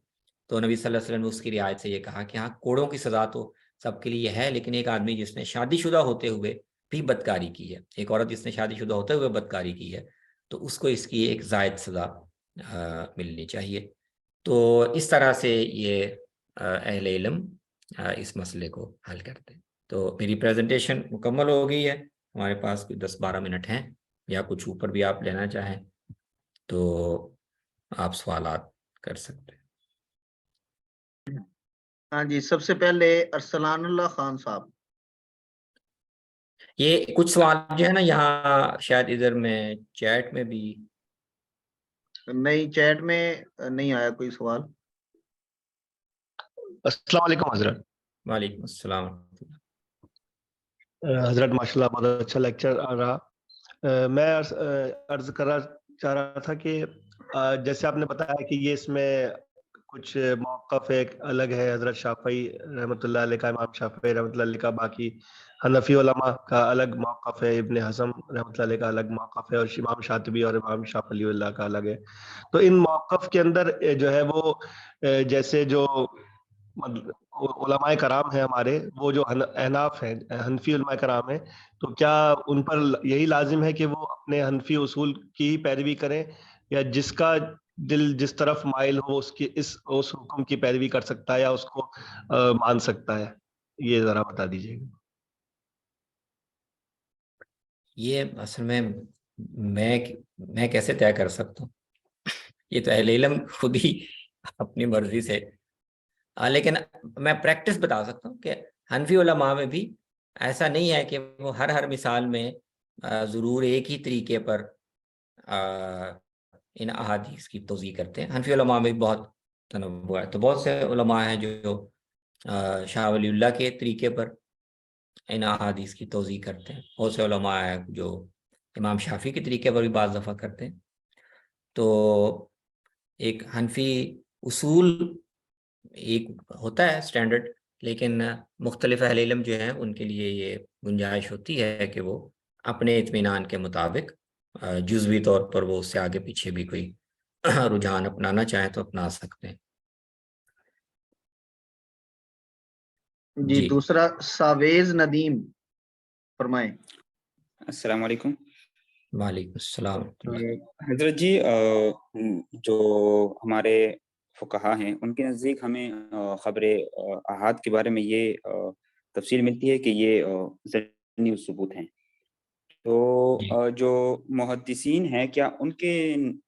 تو نبی صلی اللہ علیہ وسلم نے اس کی رعایت سے یہ کہا کہ ہاں، کوڑوں کی سزا تو سب کے لیے ہے، لیکن ایک آدمی جس نے شادی شدہ ہوتے ہوئے بھی بدکاری کی ہے، ایک عورت جس نے شادی شدہ ہوتے ہوئے بدکاری کی ہے، تو اس کو اس کی ایک زائد سزا ملنی چاہیے. تو اس طرح سے یہ اہل علم اس مسئلے کو حل کرتے ہیں. تو میری پریزنٹیشن مکمل ہو گئی ہے. ہمارے پاس کوئی 10-12 منٹ ہیں، یا کچھ اوپر بھی آپ لینا چاہیں تو آپ سوالات کر سکتے ہیں. ہاں جی، سب سے پہلے ارسلان اللہ خان صاحب. یہ کچھ سوال جو ہے نا، یہاں شاید ادھر میں چیٹ میں بھی نہیں، چیٹ میں نہیں آیا کوئی سوال. السلام علیکم حضرت. وعلیکم السلام. حضرت ماشاءاللہ بہت اچھا لیکچر آ رہا. میں عرض کرنا چاہ رہا تھا کہ جیسے آپ نے بتایا کہ یہ اس میں کچھ موقف ایک الگ ہے، حضرت شافعی رحمۃ اللہ علیہ کا، امام شافعی رحمۃ اللہ علیہ کا، باقی حنفی علماء کا الگ موقف ہے، ابن حزم رحمۃ اللہ علیہ کا الگ موقف ہے، اور امام شاطبی اور امام شاف علی اللہ کا الگ ہے. تو ان موقف کے اندر جو ہے وہ جیسے جو علماء کرام ہیں ہمارے، وہ جو احناف ہیں، حنفی علماء کرام ہیں، تو کیا ان پر یہی لازم ہے کہ وہ اپنے حنفی اصول کی ہی پیروی کریں، یا جس کا دل جس طرف مائل ہو اس حکم کی پیروی کر سکتا ہے یا اس کو مان سکتا ہے؟ یہ ذرا بتا دیجیے گا. یہ اصل میں کیسے طے کر سکتا ہوں؟ یہ تو اہل علم خود ہی اپنی مرضی سے، لیکن میں پریکٹس بتا سکتا ہوں کہ حنفی علماء میں بھی ایسا نہیں ہے کہ وہ ہر مثال میں ضرور ایک ہی طریقے پر ان احادیث کی توضیح کرتے ہیں. حنفی علماء میں بھی بہت تنوع ہے. تو بہت سے علماء ہیں جو شاہ ولی اللہ کے طریقے پر ان احادیث کی توضیح کرتے ہیں. بہت سے علماء ہیں جو امام شافعی کے طریقے پر بھی بعض دفعہ کرتے ہیں. تو ایک حنفی اصول ایک ہوتا ہے اسٹینڈرڈ، لیکن مختلف اہل علم جو ہیں ان کے لیے یہ گنجائش ہوتی ہے کہ وہ اپنے اطمینان کے مطابق جزوی طور پر وہ اس سے آگے پیچھے بھی کوئی رجحان اپنانا چاہیں تو اپنا سکتے ہیں. جی دوسرا ساویز ندیم فرمائیں. السلام علیکم. وعلیکم السلام. حضرت جی، جو ہمارے فقہا ہیں ان کے نزدیک ہمیں خبر احاد کے بارے میں یہ تفصیل ملتی ہے کہ یہ ضمنی ثبوت ہیں. تو جو محدثین ہیں، کیا ان کے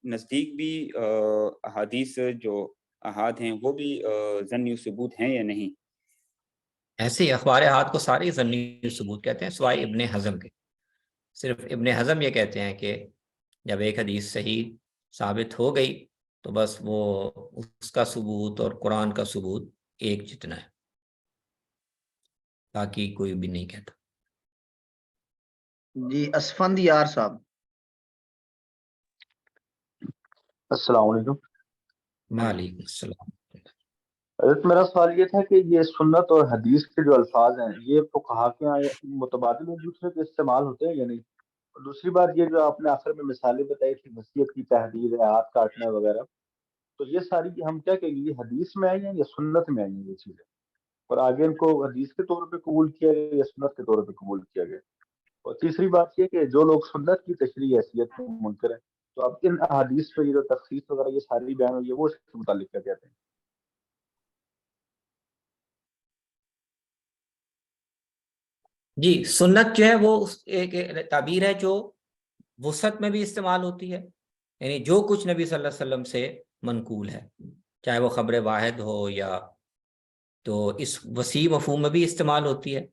نزدیک بھی احادیث جو احاد ہیں وہ بھی ضمنی ثبوت ہیں یا نہیں؟ ایسے ہی اخبار احاد کو سارے ضمنی ثبوت کہتے ہیں سوائے ابن حزم کے. صرف ابن حزم یہ کہتے ہیں کہ جب ایک حدیث صحیح ثابت ہو گئی تو بس وہ اس کا ثبوت اور قرآن کا ثبوت ایک جتنا ہے، باقی کوئی بھی نہیں کہتا. جی اسفند یار صاحب. السلام علیکم. وعلیکم السلام. میرا سوال یہ تھا کہ یہ سنت اور حدیث کے جو الفاظ ہیں یہ فقہا کے یہاں متبادل ایک دوسرے کے استعمال ہوتے ہیں یا نہیں؟ اور دوسری بات یہ جو آپ نے آخر میں مثالیں بتائی تھی، وصیت کی تحریر ہے، ہاتھ کاٹنا وغیرہ، تو یہ ساری ہم کیا کہیں گے، حدیث میں آئی ہیں یا سنت میں آئی ہیں یہ چیزیں؟ اور آگے ان کو حدیث کے طور پہ قبول کیا گیا یا سنت کے طور پہ قبول کیا گیا؟ اور تیسری بات یہ کہ جو لوگ سنت کی تشریح حیثیت میں منکر ہیں، تو اب ان احادیث پہ یہ جو تخصیص وغیرہ یہ ساری بیان ہوئی ہے وہ اس کے متعلق کیا کہتے ہیں؟ جی سنت جو ہے وہ ایک تعبیر ہے جو وسعت میں بھی استعمال ہوتی ہے، یعنی جو کچھ نبی صلی اللہ علیہ وسلم سے منقول ہے چاہے وہ خبر واحد ہو یا تو اس وسیع مفہوم میں بھی استعمال ہوتی ہے،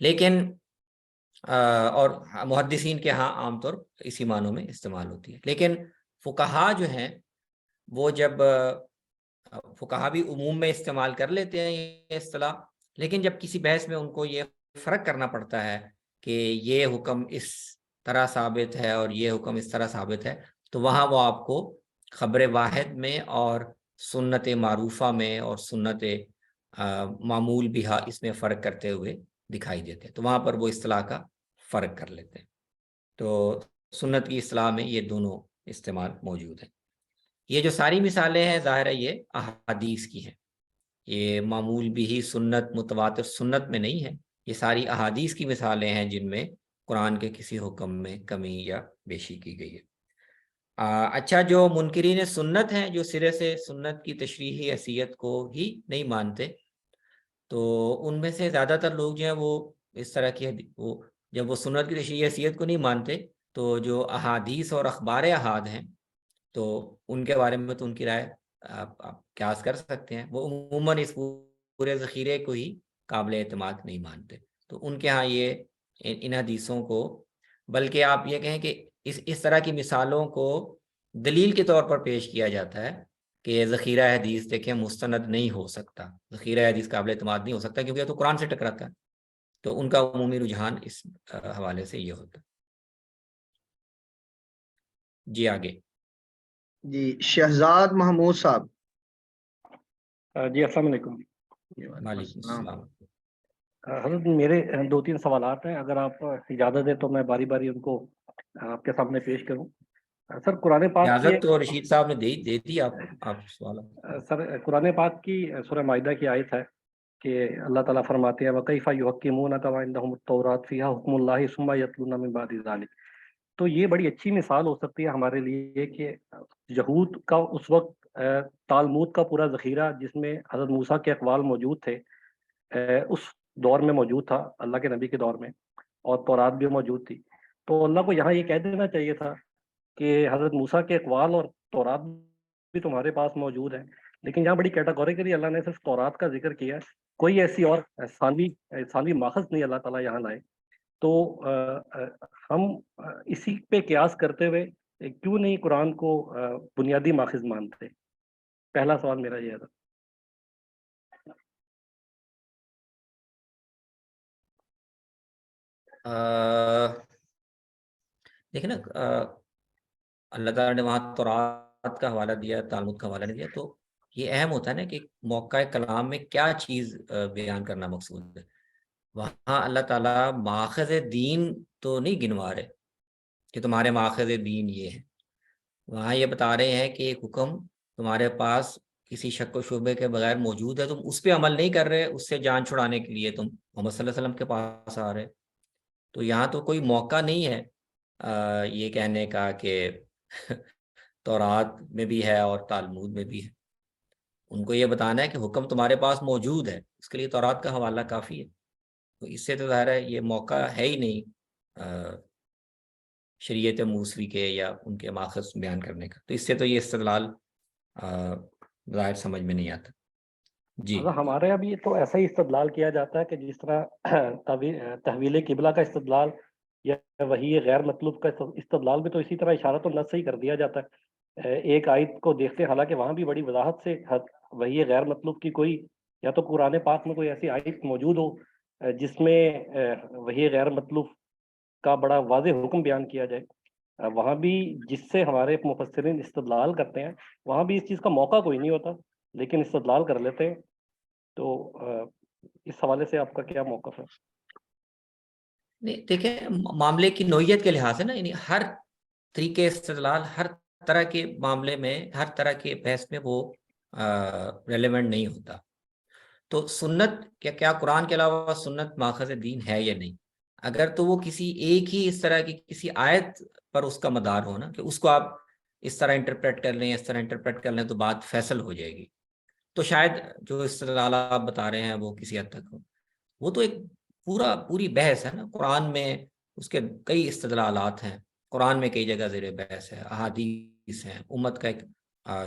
لیکن اور محدثین کے ہاں عام طور اسی معنوں میں استعمال ہوتی ہے. لیکن فقہا جو ہیں وہ جب فقہا بھی عموم میں استعمال کر لیتے ہیں یہ اصطلاح، لیکن جب کسی بحث میں ان کو یہ فرق کرنا پڑتا ہے کہ یہ حکم اس طرح ثابت ہے اور یہ حکم اس طرح ثابت ہے، تو وہاں وہ آپ کو خبر واحد میں اور سنت معروفہ میں اور سنت معمول بھی اس میں فرق کرتے ہوئے دکھائی دیتے ہیں. تو وہاں پر وہ اصطلاح کا فرق کر لیتے ہیں. تو سنت کی اصطلاح میں یہ دونوں استعمال موجود ہیں. یہ جو ساری مثالیں ہیں ظاہر ہے یہ احادیث کی ہیں، یہ معمول بھی سنت متواتر سنت میں نہیں ہے، یہ ساری احادیث کی مثالیں ہیں جن میں قرآن کے کسی حکم میں کمی یا بیشی کی گئی ہے. اچھا، جو منکرین سنت ہیں، جو سرے سے سنت کی تشریحی حیثیت کو ہی نہیں مانتے، تو ان میں سے زیادہ تر لوگ جو ہیں وہ اس طرح کی وہ جب وہ سنت کی تشریحی حیثیت کو نہیں مانتے تو جو احادیث اور اخبار احاد ہیں تو ان کے بارے میں تو ان کی رائے آپ قیاس کر سکتے ہیں، وہ عموماً اس پورے ذخیرے کو ہی قابل اعتماد نہیں مانتے. تو ان کے ہاں یہ ان حدیثوں کو، بلکہ آپ یہ کہیں کہ اس طرح کی مثالوں کو دلیل کے طور پر پیش کیا جاتا ہے کہ ذخیرہ حدیث دیکھیں مستند نہیں ہو سکتا، ذخیرہ حدیث قابل اعتماد نہیں ہو سکتا کیونکہ یہ تو قرآن سے ٹکراتا ہے. تو ان کا عمومی رجحان اس حوالے سے یہ ہوتا ہے. جی آگے. جی شہزاد محمود صاحب. جی السلام علیکم. وعلیکم السلام. حضرت میرے 2-3 سوالات ہیں، اگر آپ اجازت دیں تو میں باری باری ان کو آپ کے سامنے پیش کروں. سر قرآن پاک کی اجازت تو رشید صاحب نے دے دی آپ سوال. سر قرآن پاک کی سورہ مائدہ کی آیت ہے کہ اللہ تعالیٰ فرماتے ہیں وَكَيْفَ يُحَكِّمُونَكَ وَعِندَهُمُ التَّوْرَاةُ فِيهَا حُكْمُ اللَّهِ ثُمَّ يَتْلُونَ مِن بَعْدِ ذَلِكَ. تو یہ بڑی اچھی مثال ہو سکتی ہے ہمارے لیے کہ یہود کا اس وقت تالمود کا پورا ذخیرہ جس میں حضرت موسیٰ کے اقوال موجود تھے اس دور میں موجود تھا، اللہ کے نبی کے دور میں، اور تورات بھی موجود تھی. تو اللہ کو یہاں یہ کہہ دینا چاہیے تھا کہ حضرت موسیٰ کے اقوال اور تورات بھی تمہارے پاس موجود ہیں، لیکن یہاں بڑی کیٹاگوریکلی اللہ نے صرف تورات کا ذکر کیا ہے، کوئی ایسی اور ثانوی ماخذ نہیں اللہ تعالیٰ یہاں لائے. تو ہم اسی پہ قیاس کرتے ہوئے کیوں نہیں قرآن کو بنیادی ماخذ مانتے؟ پہلا سوال میرا یہ تھا. دیکھیں نا، اللہ تعالیٰ نے وہاں تورات کا حوالہ دیا، تالمود کا حوالہ نہیں دیا، تو یہ اہم ہوتا ہے نا کہ موقع کلام میں کیا چیز بیان کرنا مقصود ہے. وہاں اللہ تعالیٰ ماخذ دین تو نہیں گنوا رہے کہ تمہارے ماخذ دین یہ ہے، وہاں یہ بتا رہے ہیں کہ ایک حکم تمہارے پاس کسی شک و شبے کے بغیر موجود ہے، تم اس پہ عمل نہیں کر رہے، اس سے جان چھڑانے کے لیے تم محمد صلی اللہ علیہ وسلم کے پاس آ رہے. تو یہاں تو کوئی موقع نہیں ہے یہ کہنے کا کہ تورات میں بھی ہے اور تالمود میں بھی ہے. ان کو یہ بتانا ہے کہ حکم تمہارے پاس موجود ہے، اس کے لیے تورات کا حوالہ کافی ہے. تو اس سے تو ظاہر ہے یہ موقع ہے ہی نہیں شریعت موسوی کے یا ان کے ماخذ بیان کرنے کا. تو اس سے تو یہ استدلال ظاہر سمجھ میں نہیں آتا. جی ہمارے یہاں بھی تو ایسا ہی استدلال کیا جاتا ہے کہ جس طرح تحویل قبلہ کا استدلال یا وہی غیر مطلوب کا استدلال بھی تو اسی طرح اشارت النص سے ہی کر دیا جاتا ہے. ایک آیت کو دیکھتے ہیں، حالانکہ وہاں بھی بڑی وضاحت سے وہی غیر مطلوب کی کوئی یا تو قرآن پاک میں کوئی ایسی آیت موجود ہو جس میں وہی غیر مطلوب کا بڑا واضح حکم بیان کیا جائے. وہاں بھی جس سے ہمارے مفسرین استدلال کرتے ہیں وہاں بھی اس چیز کا موقع کوئی نہیں ہوتا، لیکن استدلال کر لیتے ہیں. تو اس حوالے سے آپ کا کیا موقف ہے؟ نہیں دیکھیں، معاملے کی نوعیت کے لحاظ سے نا، یعنی ہر طریقے استدلال ہر طرح کے معاملے میں، ہر طرح کے بحث میں وہ ریلیونٹ نہیں ہوتا. تو سنت کیا قرآن کے علاوہ سنت ماخذ دین ہے یا نہیں؟ اگر تو وہ کسی ایک ہی اس طرح کی کسی آیت پر اس کا مدار ہو نا، کہ اس کو آپ اس طرح انٹرپریٹ کر لیں، اس طرح انٹرپریٹ کر لیں تو بات فیصل ہو جائے گی، تو شاید جو استدلال آپ بتا رہے ہیں وہ کسی حد تک ہو. وہ تو ایک پوری بحث ہے نا. قرآن میں اس کے کئی استدلالات ہیں، قرآن میں کئی جگہ زیر بحث ہے، احادیث ہیں، امت کا ایک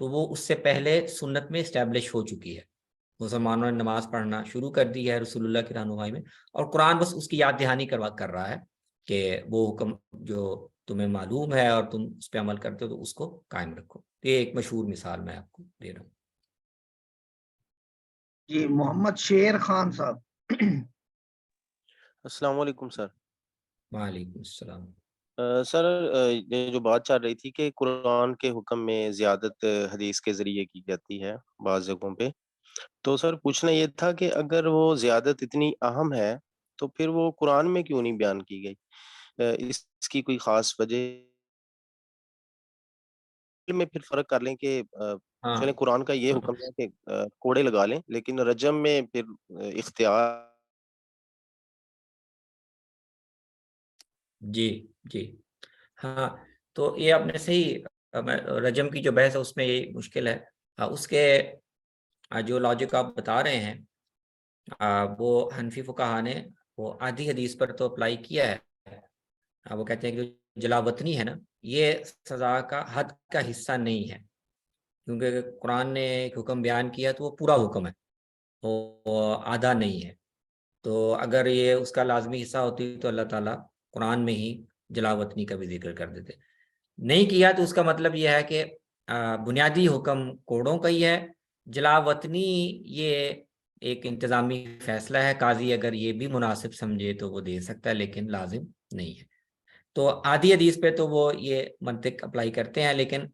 تو وہ اس سے پہلے سنت میں اسٹیبلش ہو چکی ہے. مسلمانوں نے نماز پڑھنا شروع کر دی ہے رسول اللہ کی رہنمائی میں, اور قرآن بس اس کی یاد دہانی کر رہا ہے کہ وہ حکم جو تمہیں معلوم ہے اور تم اس پہ عمل کرتے ہو تو اس کو قائم رکھو. یہ ایک مشہور مثال میں آپ کو دے رہا ہوں. جی محمد شیر خان صاحب. السلام علیکم سر. وعلیکم السلام. سر یہ جو بات چل رہی تھی کہ قرآن کے حکم میں زیادت حدیث کے ذریعے کی جاتی ہے بعض جگہوں پہ, تو سر پوچھنا یہ تھا کہ اگر وہ زیادت اتنی اہم ہے تو پھر وہ قرآن میں کیوں نہیں بیان کی گئی؟ اس کی کوئی خاص وجہ میں پھر فرق کر لیں کہ چلیں قرآن کا یہ حکم ہے کہ کوڑے لگا لیں, لیکن رجم میں پھر اختیار. جی ہاں, تو یہ آپ نے صحیح, رجم کی جو بحث ہے اس میں یہ مشکل ہے. اس کے جو لاجک آپ بتا رہے ہیں وہ حنفی فقہا نے وہ آدھی حدیث پر تو اپلائی کیا ہے. وہ کہتے ہیں کہ جلا وطنی ہے نا, یہ سزا کا حد کا حصہ نہیں ہے, کیونکہ قرآن نے ایک حکم بیان کیا تو وہ پورا حکم ہے, وہ آدھا نہیں ہے. تو اگر یہ اس کا لازمی حصہ ہوتی تو اللہ تعالیٰ قرآن میں ہی جلا وطنی کا بھی ذکر کر دیتے. نہیں کیا تو اس کا مطلب یہ ہے کہ بنیادی حکم کوڑوں کا ہی ہے. جلا وطنی یہ ایک انتظامی فیصلہ ہے, قاضی اگر یہ بھی مناسب سمجھے تو وہ دے سکتا ہے, لیکن لازم نہیں ہے. تو آدھی حدیث پہ تو وہ یہ منطق اپلائی کرتے ہیں, لیکن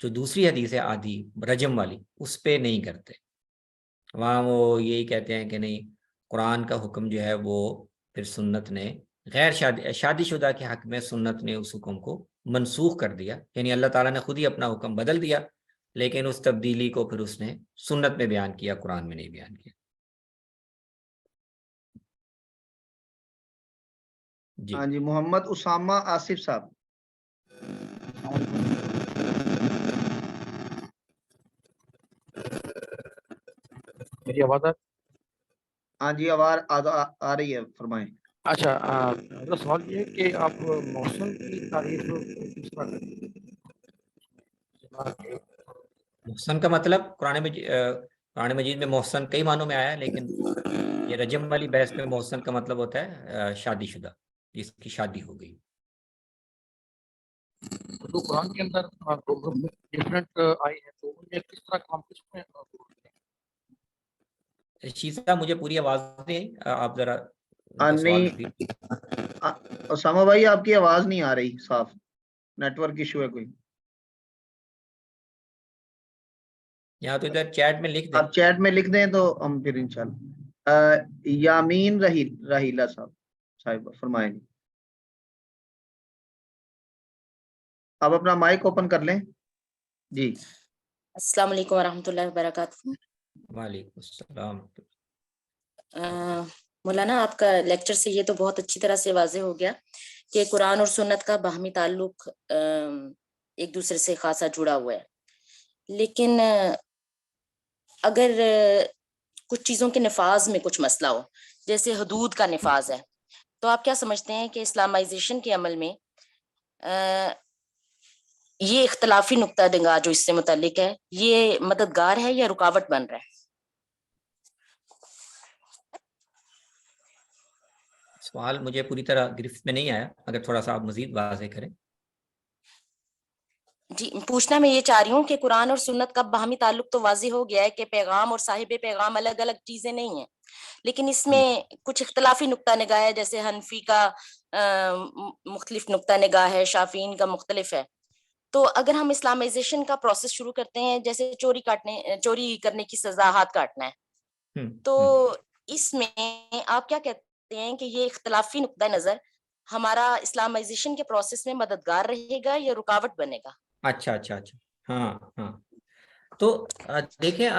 جو دوسری حدیث ہے آدھی رجم والی اس پہ نہیں کرتے. وہاں وہ یہی کہتے ہیں کہ نہیں, قرآن کا حکم جو ہے وہ پھر سنت نے غیر شادی شدہ کے حق میں سنت نے اس حکم کو منسوخ کر دیا. یعنی اللہ تعالیٰ نے خود ہی اپنا حکم بدل دیا, لیکن اس تبدیلی کو پھر اس نے سنت میں بیان کیا, قرآن میں نہیں بیان کیا. ہاں جی محمد اسامہ آصف صاحب. میری آواز ہاں جی آواز آ رہی ہے, فرمائیں. اچھا, میرا سوال یہ ہے کہ آپ موسم کی تعریف کس طرح کرتے ہیں؟ محسن کا مطلب قرآن مجید میں محسن کئی معنوں میں آیا ہے, لیکن یہ رجم والی بحث میں محسن کا مطلب ہوتا ہے شادی شدہ, جس کی شادی ہو گئی. تو قرآن کے اندر ڈفرینٹ آئی ہے, تو ان میں کس طرح کام کس میں شیزا مجھے پوری آواز نہیں, آپ ذرا نہیں اسامہ بھائی آپ کی آواز نہیں آ رہی صاف, نیٹ ورک ایشو ہے کوئی. یہاں تو ادھر چیٹ میں لکھ دیں. آپ چیٹ میں لکھ دیں تو ہم پھر انشاءاللہ. یامین رحیلہ صاحب فرمائیں گے. آپ اپنا مائک اوپن کر لیں. جی السلام علیکم ورحمۃ اللہ وبرکاتہ. وعلیکم السلام. مولانا آپ کا لیکچر سے یہ تو بہت اچھی طرح سے واضح ہو گیا کہ قرآن اور سنت کا باہمی تعلق ایک دوسرے سے خاصا جڑا ہوا ہے, لیکن اگر کچھ چیزوں کے نفاذ میں کچھ مسئلہ ہو, جیسے حدود کا نفاذ ہے, تو آپ کیا سمجھتے ہیں کہ اسلامائزیشن کے عمل میں یہ اختلافی نقطہ نگاہ جو اس سے متعلق ہے یہ مددگار ہے یا رکاوٹ بن رہا ہے؟ سوال مجھے پوری طرح گرفت میں نہیں آیا, اگر تھوڑا سا آپ مزید واضح کریں. جی پوچھنا میں یہ چاہ رہی ہوں کہ قرآن اور سنت کا باہمی تعلق تو واضح ہو گیا ہے کہ پیغام اور صاحب پیغام الگ الگ چیزیں نہیں ہیں, لیکن اس میں کچھ اختلافی نقطہ نگاہ ہے, جیسے حنفی کا مختلف نقطہ نگاہ ہے, شافعین کا مختلف ہے. تو اگر ہم اسلامائزیشن کا پروسیس شروع کرتے ہیں, جیسے چوری کرنے کی سزا ہاتھ کاٹنا ہے, تو اس میں آپ کیا کہتے ہیں کہ یہ اختلافی نقطہ نظر ہمارا اسلامائزیشن کے پروسیس میں مددگار رہے گا یا رکاوٹ بنے گا؟ اچھا, ہاں تو دیکھیں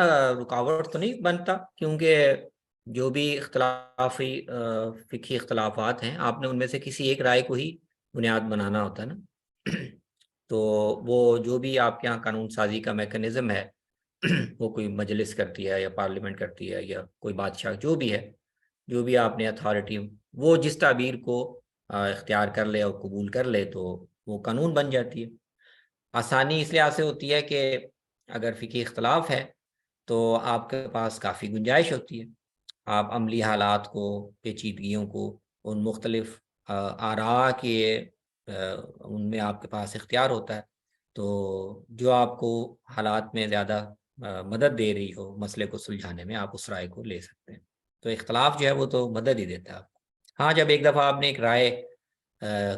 رکاوٹ تو نہیں بنتا, کیونکہ جو بھی اختلافی فقہی اختلافات ہیں آپ نے ان میں سے کسی ایک رائے کو ہی بنیاد بنانا ہوتا ہے نا. تو وہ جو بھی آپ کے یہاں قانون سازی کا میکانزم ہے وہ کوئی مجلس کرتی ہے یا پارلیمنٹ کرتی ہے یا کوئی بادشاہ, جو بھی ہے, جو بھی آپ نے اتھارٹی, وہ جس تعبیر کو اختیار کر لے اور قبول کر لے تو وہ قانون بن جاتی ہے. آسانی اس لحاظ سے ہوتی ہے کہ اگر فقہی اختلاف ہے تو آپ کے پاس کافی گنجائش ہوتی ہے، آپ عملی حالات کو، پیچیدگیوں کو، ان مختلف آراء کے ان میں آپ کے پاس اختیار ہوتا ہے، تو جو آپ کو حالات میں زیادہ مدد دے رہی ہو مسئلے کو سلجھانے میں، آپ اس رائے کو لے سکتے ہیں۔ تو اختلاف جو ہے وہ تو مدد ہی دیتا ہے آپ کو۔ ہاں، جب ایک دفعہ آپ نے ایک رائے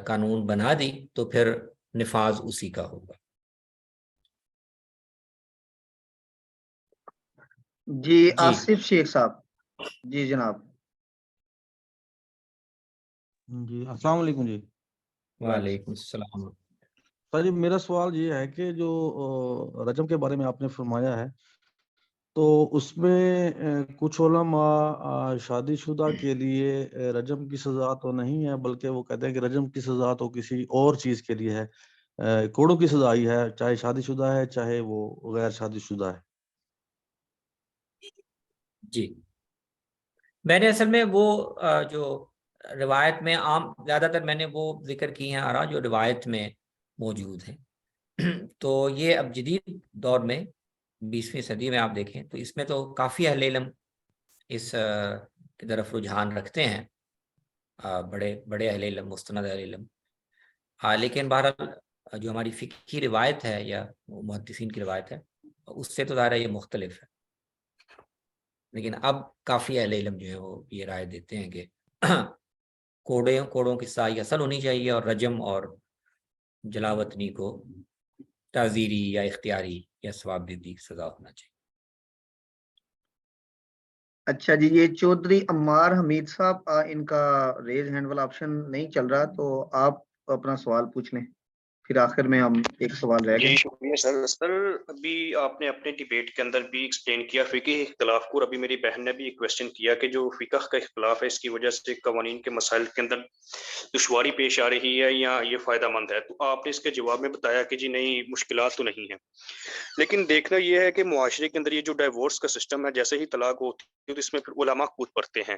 قانون بنا دی تو پھر نفاذ اسی کا ہوگا۔ جی آصف شیخ صاحب، جی جناب۔ جی السلام علیکم۔ جی وعلیکم السلام۔ سر جی میرا سوال یہ ہے کہ جو رجم کے بارے میں آپ نے فرمایا ہے، تو اس میں کچھ علماء شادی شدہ کے لیے رجم کی سزا تو نہیں ہے، بلکہ وہ کہتے ہیں کہ رجم کی سزا تو کسی اور چیز کے لیے ہے، کوڑوں کی سزا ہی ہے، چاہے شادی شدہ ہے چاہے وہ غیر شادی شدہ ہے۔ جی، میں نے اصل میں وہ جو روایت میں عام زیادہ تر میں نے وہ ذکر کی ہیں آراء جو روایت میں موجود ہیں۔ تو یہ اب جدید دور میں 20ویں صدی میں آپ دیکھیں تو اس میں تو کافی اہل علم اس کی طرف رجحان رکھتے ہیں، بڑے بڑے اہل علم، مستند اہل علم۔ لیکن بہرحال جو ہماری فقہی روایت ہے یا محدثین کی روایت ہے اس سے تو ظاہر ہے یہ مختلف ہے، لیکن اب کافی اہل علم جو ہے وہ یہ رائے دیتے ہیں کہ کوڑوں کی سزا اصل ہونی چاہیے اور رجم اور جلاوطنی کو تعزیری یا اختیاری یا ثوابدیدی سزا ہونا چاہیے۔ اچھا جی، یہ چودھری عمار حمید صاحب، ان کا ریز ہینڈ والا آپشن نہیں چل رہا، تو آپ اپنا سوال پوچھ لیں، پھر آخر میں ہم ایک سوال رہ گئے۔ جی شکریہ سر۔ سر ابھی آپ نے اپنے ڈیبیٹ کے اندر بھی ایکسپلین کیا فقہی اختلاف کو، اور ابھی میری بہن نے بھی ایک کویسچن کیا کہ جو فقہ کا اختلاف ہے اس کی وجہ سے قوانین کے مسائل کے اندر دشواری پیش آ رہی ہے یا یہ فائدہ مند ہے، تو آپ نے اس کے جواب میں بتایا کہ جی نہیں، مشکلات تو نہیں ہیں، لیکن دیکھنا یہ ہے کہ معاشرے کے اندر یہ جو ڈائیورس کا سسٹم ہے، جیسے ہی طلاق ہوتی ہے تو اس میں پھر علماء کود پڑتے ہیں،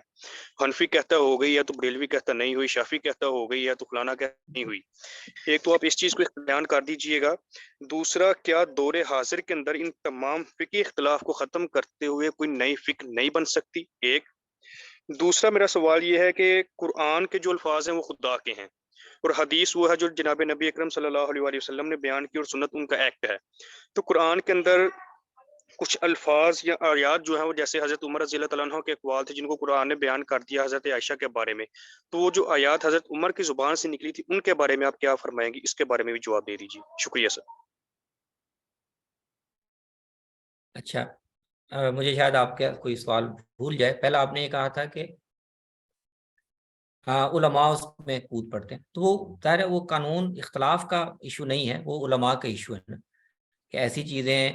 حنفی کہتا ہو گئی یا تو بریلوی کہتا نہیں ہوئی، شافعی کہتا ہو گئی یا تو فلانا کہتا نہیں ہوئی۔ ایک تو آپ اس چیز کو بیان کر دیجئے گا، دوسرا کیا دور حاضر کے اندر ان تمام فقہی اختلاف کو ختم کرتے ہوئے کوئی نئی فقہ نہیں بن سکتی؟ ایک دوسرا میرا سوال یہ ہے کہ قرآن کے جو الفاظ ہیں وہ خدا کے ہیں، اور حدیث وہ ہے جو جناب نبی اکرم صلی اللہ علیہ وآلہ وسلم نے بیان کی، اور سنت ان کا ایکٹ ہے۔ تو قرآن کے اندر کچھ الفاظ یا آیات جو ہیں وہ جیسے حضرت عمر رضی اللہ تعالیٰ عنہ کے اقوال تھے جن کو قرآن نے بیان کر دیا حضرت عائشہ کے بارے میں، تو وہ جو آیات حضرت عمر کی زبان سے نکلی تھی ان کے بارے میں آپ کیا فرمائیں گی؟ اس کے بارے میں بھی جواب دے دیجیے، شکریہ سر۔ اچھا، مجھے شاید آپ کا کوئی سوال بھول جائے۔ پہلا آپ نے یہ کہا تھا کہ علماء اس میں کود پڑتے ہیں، تو وہ ظاہر ہے وہ قانون اختلاف کا ایشو نہیں ہے، وہ علماء کا ایشو ہے نا، کہ ایسی چیزیں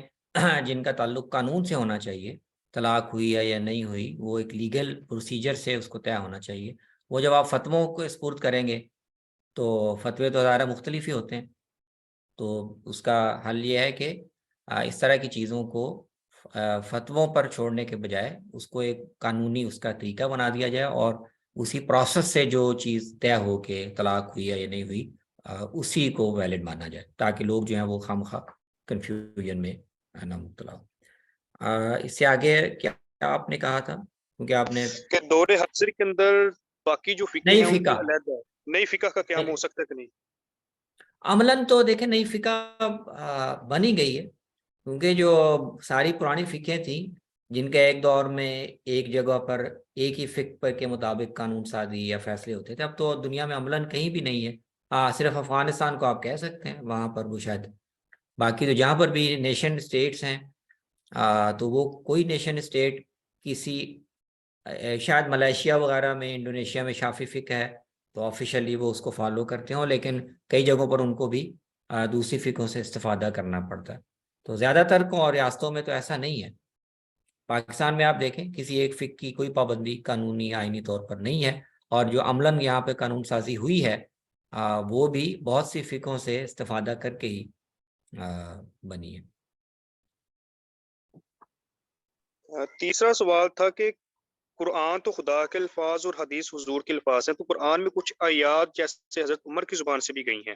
جن کا تعلق قانون سے ہونا چاہیے، طلاق ہوئی ہے یا نہیں ہوئی، وہ ایک لیگل پروسیجر سے اس کو طے ہونا چاہیے۔ وہ جب آپ فتووں کو سپرد کریں گے تو فتوے تو ظاہر مختلف ہی ہوتے ہیں، تو اس کا حل یہ ہے کہ اس طرح کی چیزوں کو فتووں پر چھوڑنے کے بجائے اس کو ایک قانونی اس کا طریقہ بنا دیا جائے، اور اسی پروسیس سے جو چیز طے ہو کہ طلاق ہوئی ہے یا نہیں ہوئی اسی کو ویلڈ مانا جائے، تاکہ لوگ جو ہیں وہ خامخواہ کنفیوژن میں نہ مبتلا ہو۔ اس سے آگے کیا آپ نے کہا تھا؟ کیونکہ آپ نے کہ دور حاضر کے اندر باقی جو فقہ نئی ہیں ان کی فقہ علیحدہ نئی فقہ کا قیام ہو سکتا ہے کہ نہیں؟ عملاً تو دیکھیں نئی فقہ بنی گئی ہے، کیونکہ جو ساری پرانی فقہیں تھیں جن کے ایک دور میں ایک جگہ پر ایک ہی فقہ کے مطابق قانون سازی یا فیصلے ہوتے تھے، اب تو دنیا میں عملاً کہیں بھی نہیں ہے، صرف افغانستان کو آپ کہہ سکتے ہیں، وہاں پر وہ شاید، باقی تو جہاں پر بھی نیشن اسٹیٹس ہیں تو وہ کوئی نیشن اسٹیٹ کسی شاید ملائیشیا وغیرہ میں، انڈونیشیا میں شافعی فقہ ہے تو آفیشلی وہ اس کو فالو کرتے ہوں، لیکن کئی جگہوں پر ان کو بھی دوسری فقہوں سے استفادہ کرنا پڑتا ہے۔ تو زیادہ تر کو ریاستوں میں تو ایسا نہیں ہے۔ پاکستان میں آپ دیکھیں کسی ایک فقہ کی کوئی پابندی قانونی آئینی طور پر نہیں ہے، اور جو عملاً یہاں پہ قانون سازی ہوئی ہے وہ بھی بہت سی فقہوں سے استفادہ کر کے ہی بنی ہے۔ تیسرا سوال تھا کہ قرآن تو خدا کے الفاظ اور حدیث حضور کے الفاظ ہیں، تو قرآن میں کچھ آیات جیسے حضرت عمر کی زبان سے بھی گئی ہیں،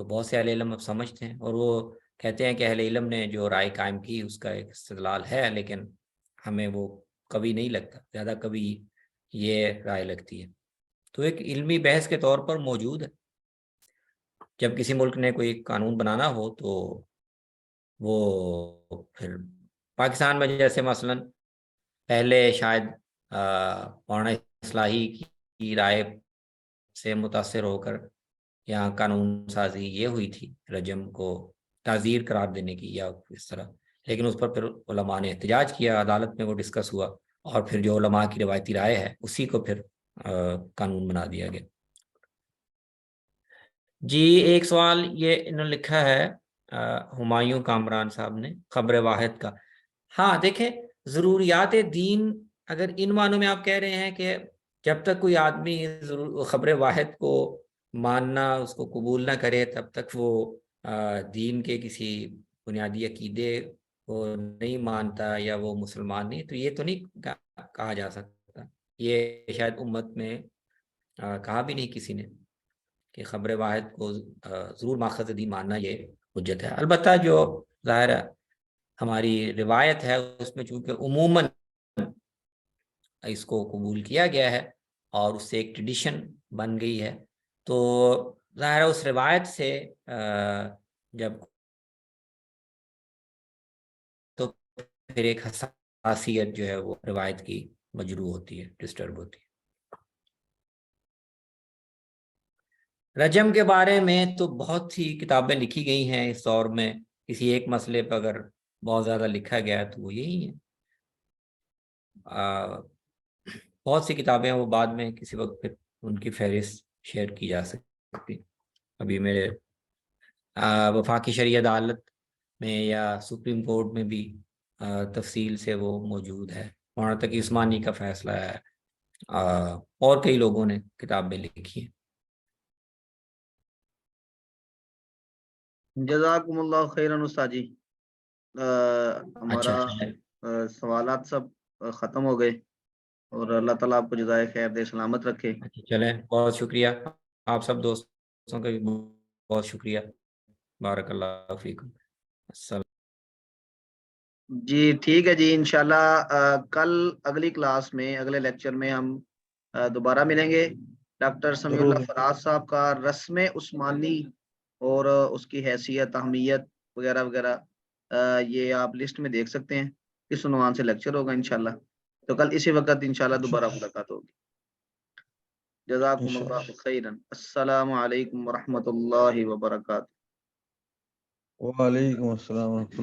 تو بہت سے اہل علم اب سمجھتے ہیں، اور وہ کہتے ہیں کہ اہل علم نے جو رائے قائم کی اس کا ایک استدلال ہے، لیکن ہمیں وہ کبھی نہیں لگتا، زیادہ کبھی یہ رائے لگتی ہے۔ تو ایک علمی بحث کے طور پر موجود ہے، جب کسی ملک نے کوئی قانون بنانا ہو تو وہ پھر پاکستان میں جیسے مثلا پہلے شاید مولانا اصلاحی کی رائے سے متاثر ہو کر یہاں قانون سازی یہ ہوئی تھی رجم کو تعزیر قرار دینے کی یا اس طرح، لیکن اس پر پھر علماء نے احتجاج کیا، عدالت میں وہ ڈسکس ہوا، اور پھر جو علماء کی روایتی رائے ہے اسی کو پھر قانون بنا دیا گیا۔ جی ایک سوال یہ انہوں نے لکھا ہے ہمایوں کامران صاحب نے، خبر واحد کا۔ ہاں دیکھیں، ضروریات دین اگر ان معنوں میں آپ کہہ رہے ہیں کہ جب تک کوئی آدمی خبر واحد کو ماننا، اس کو قبول نہ کرے، تب تک وہ دین کے کسی بنیادی عقیدے کو نہیں مانتا یا وہ مسلمان نہیں، تو یہ تو نہیں کہا جا سکتا، یہ شاید امت میں کہا بھی نہیں کسی نے کہ خبر واحد کو ضرور ماخذ دین ماننا یہ حجت ہے۔ البتہ جو ظاہر ہے ہماری روایت ہے اس میں چونکہ عموماً اس کو قبول کیا گیا ہے اور اس سے ایک ٹریڈیشن بن گئی ہے، تو ظاہر اس روایت سے جب تو پھر ایک حساسیت جو ہے وہ روایت کی مجروح ہوتی ہے، ڈسٹرب ہوتی ہے۔ رجم کے بارے میں تو بہت سی کتابیں لکھی گئی ہیں اس دور میں، کسی ایک مسئلے پر اگر بہت زیادہ لکھا گیا تو وہ یہی ہے۔ بہت سی کتابیں وہ بعد میں کسی وقت پھر ان کی فہرست شیئر کی جا سکتی، ابھی میرے وفاقی شرعی عدالت میں یا سپریم کورٹ میں بھی تفصیل سے وہ موجود ہے، وہاں تک عثمانی کا فیصلہ ہے، اور کئی لوگوں نے کتابیں لکھی ہیں۔ جزاکم اللہ خیرن استاد جی، ہمارا سوالات سب ختم ہو گئے، اور اللہ تعالیٰ آپ کو جزائے خیر دے، سلامت رکھے۔ چلیں، بہت شکریہ آپ سب دوستوں کا بھی بہت شکریہ، بارک اللہ فیکم۔ السلام۔ جی ٹھیک ہے جی، انشاءاللہ کل اگلی کلاس میں، اگلے لیکچر میں ہم دوبارہ ملیں گے۔ ڈاکٹر سمیع اللہ فراز صاحب کا رسم عثمانی اور اس کی حیثیت، اہمیت وغیرہ وغیرہ، یہ آپ لسٹ میں دیکھ سکتے ہیں، اس عنوان سے لیکچر ہوگا انشاءاللہ، تو کل اسی وقت انشاءاللہ دوبارہ ملاقات ہوگی۔ جزاکم اللہ خیرن، السلام علیکم ورحمۃ اللہ وبرکاتہ۔ وعلیکم السلام ورحمۃ اللہ۔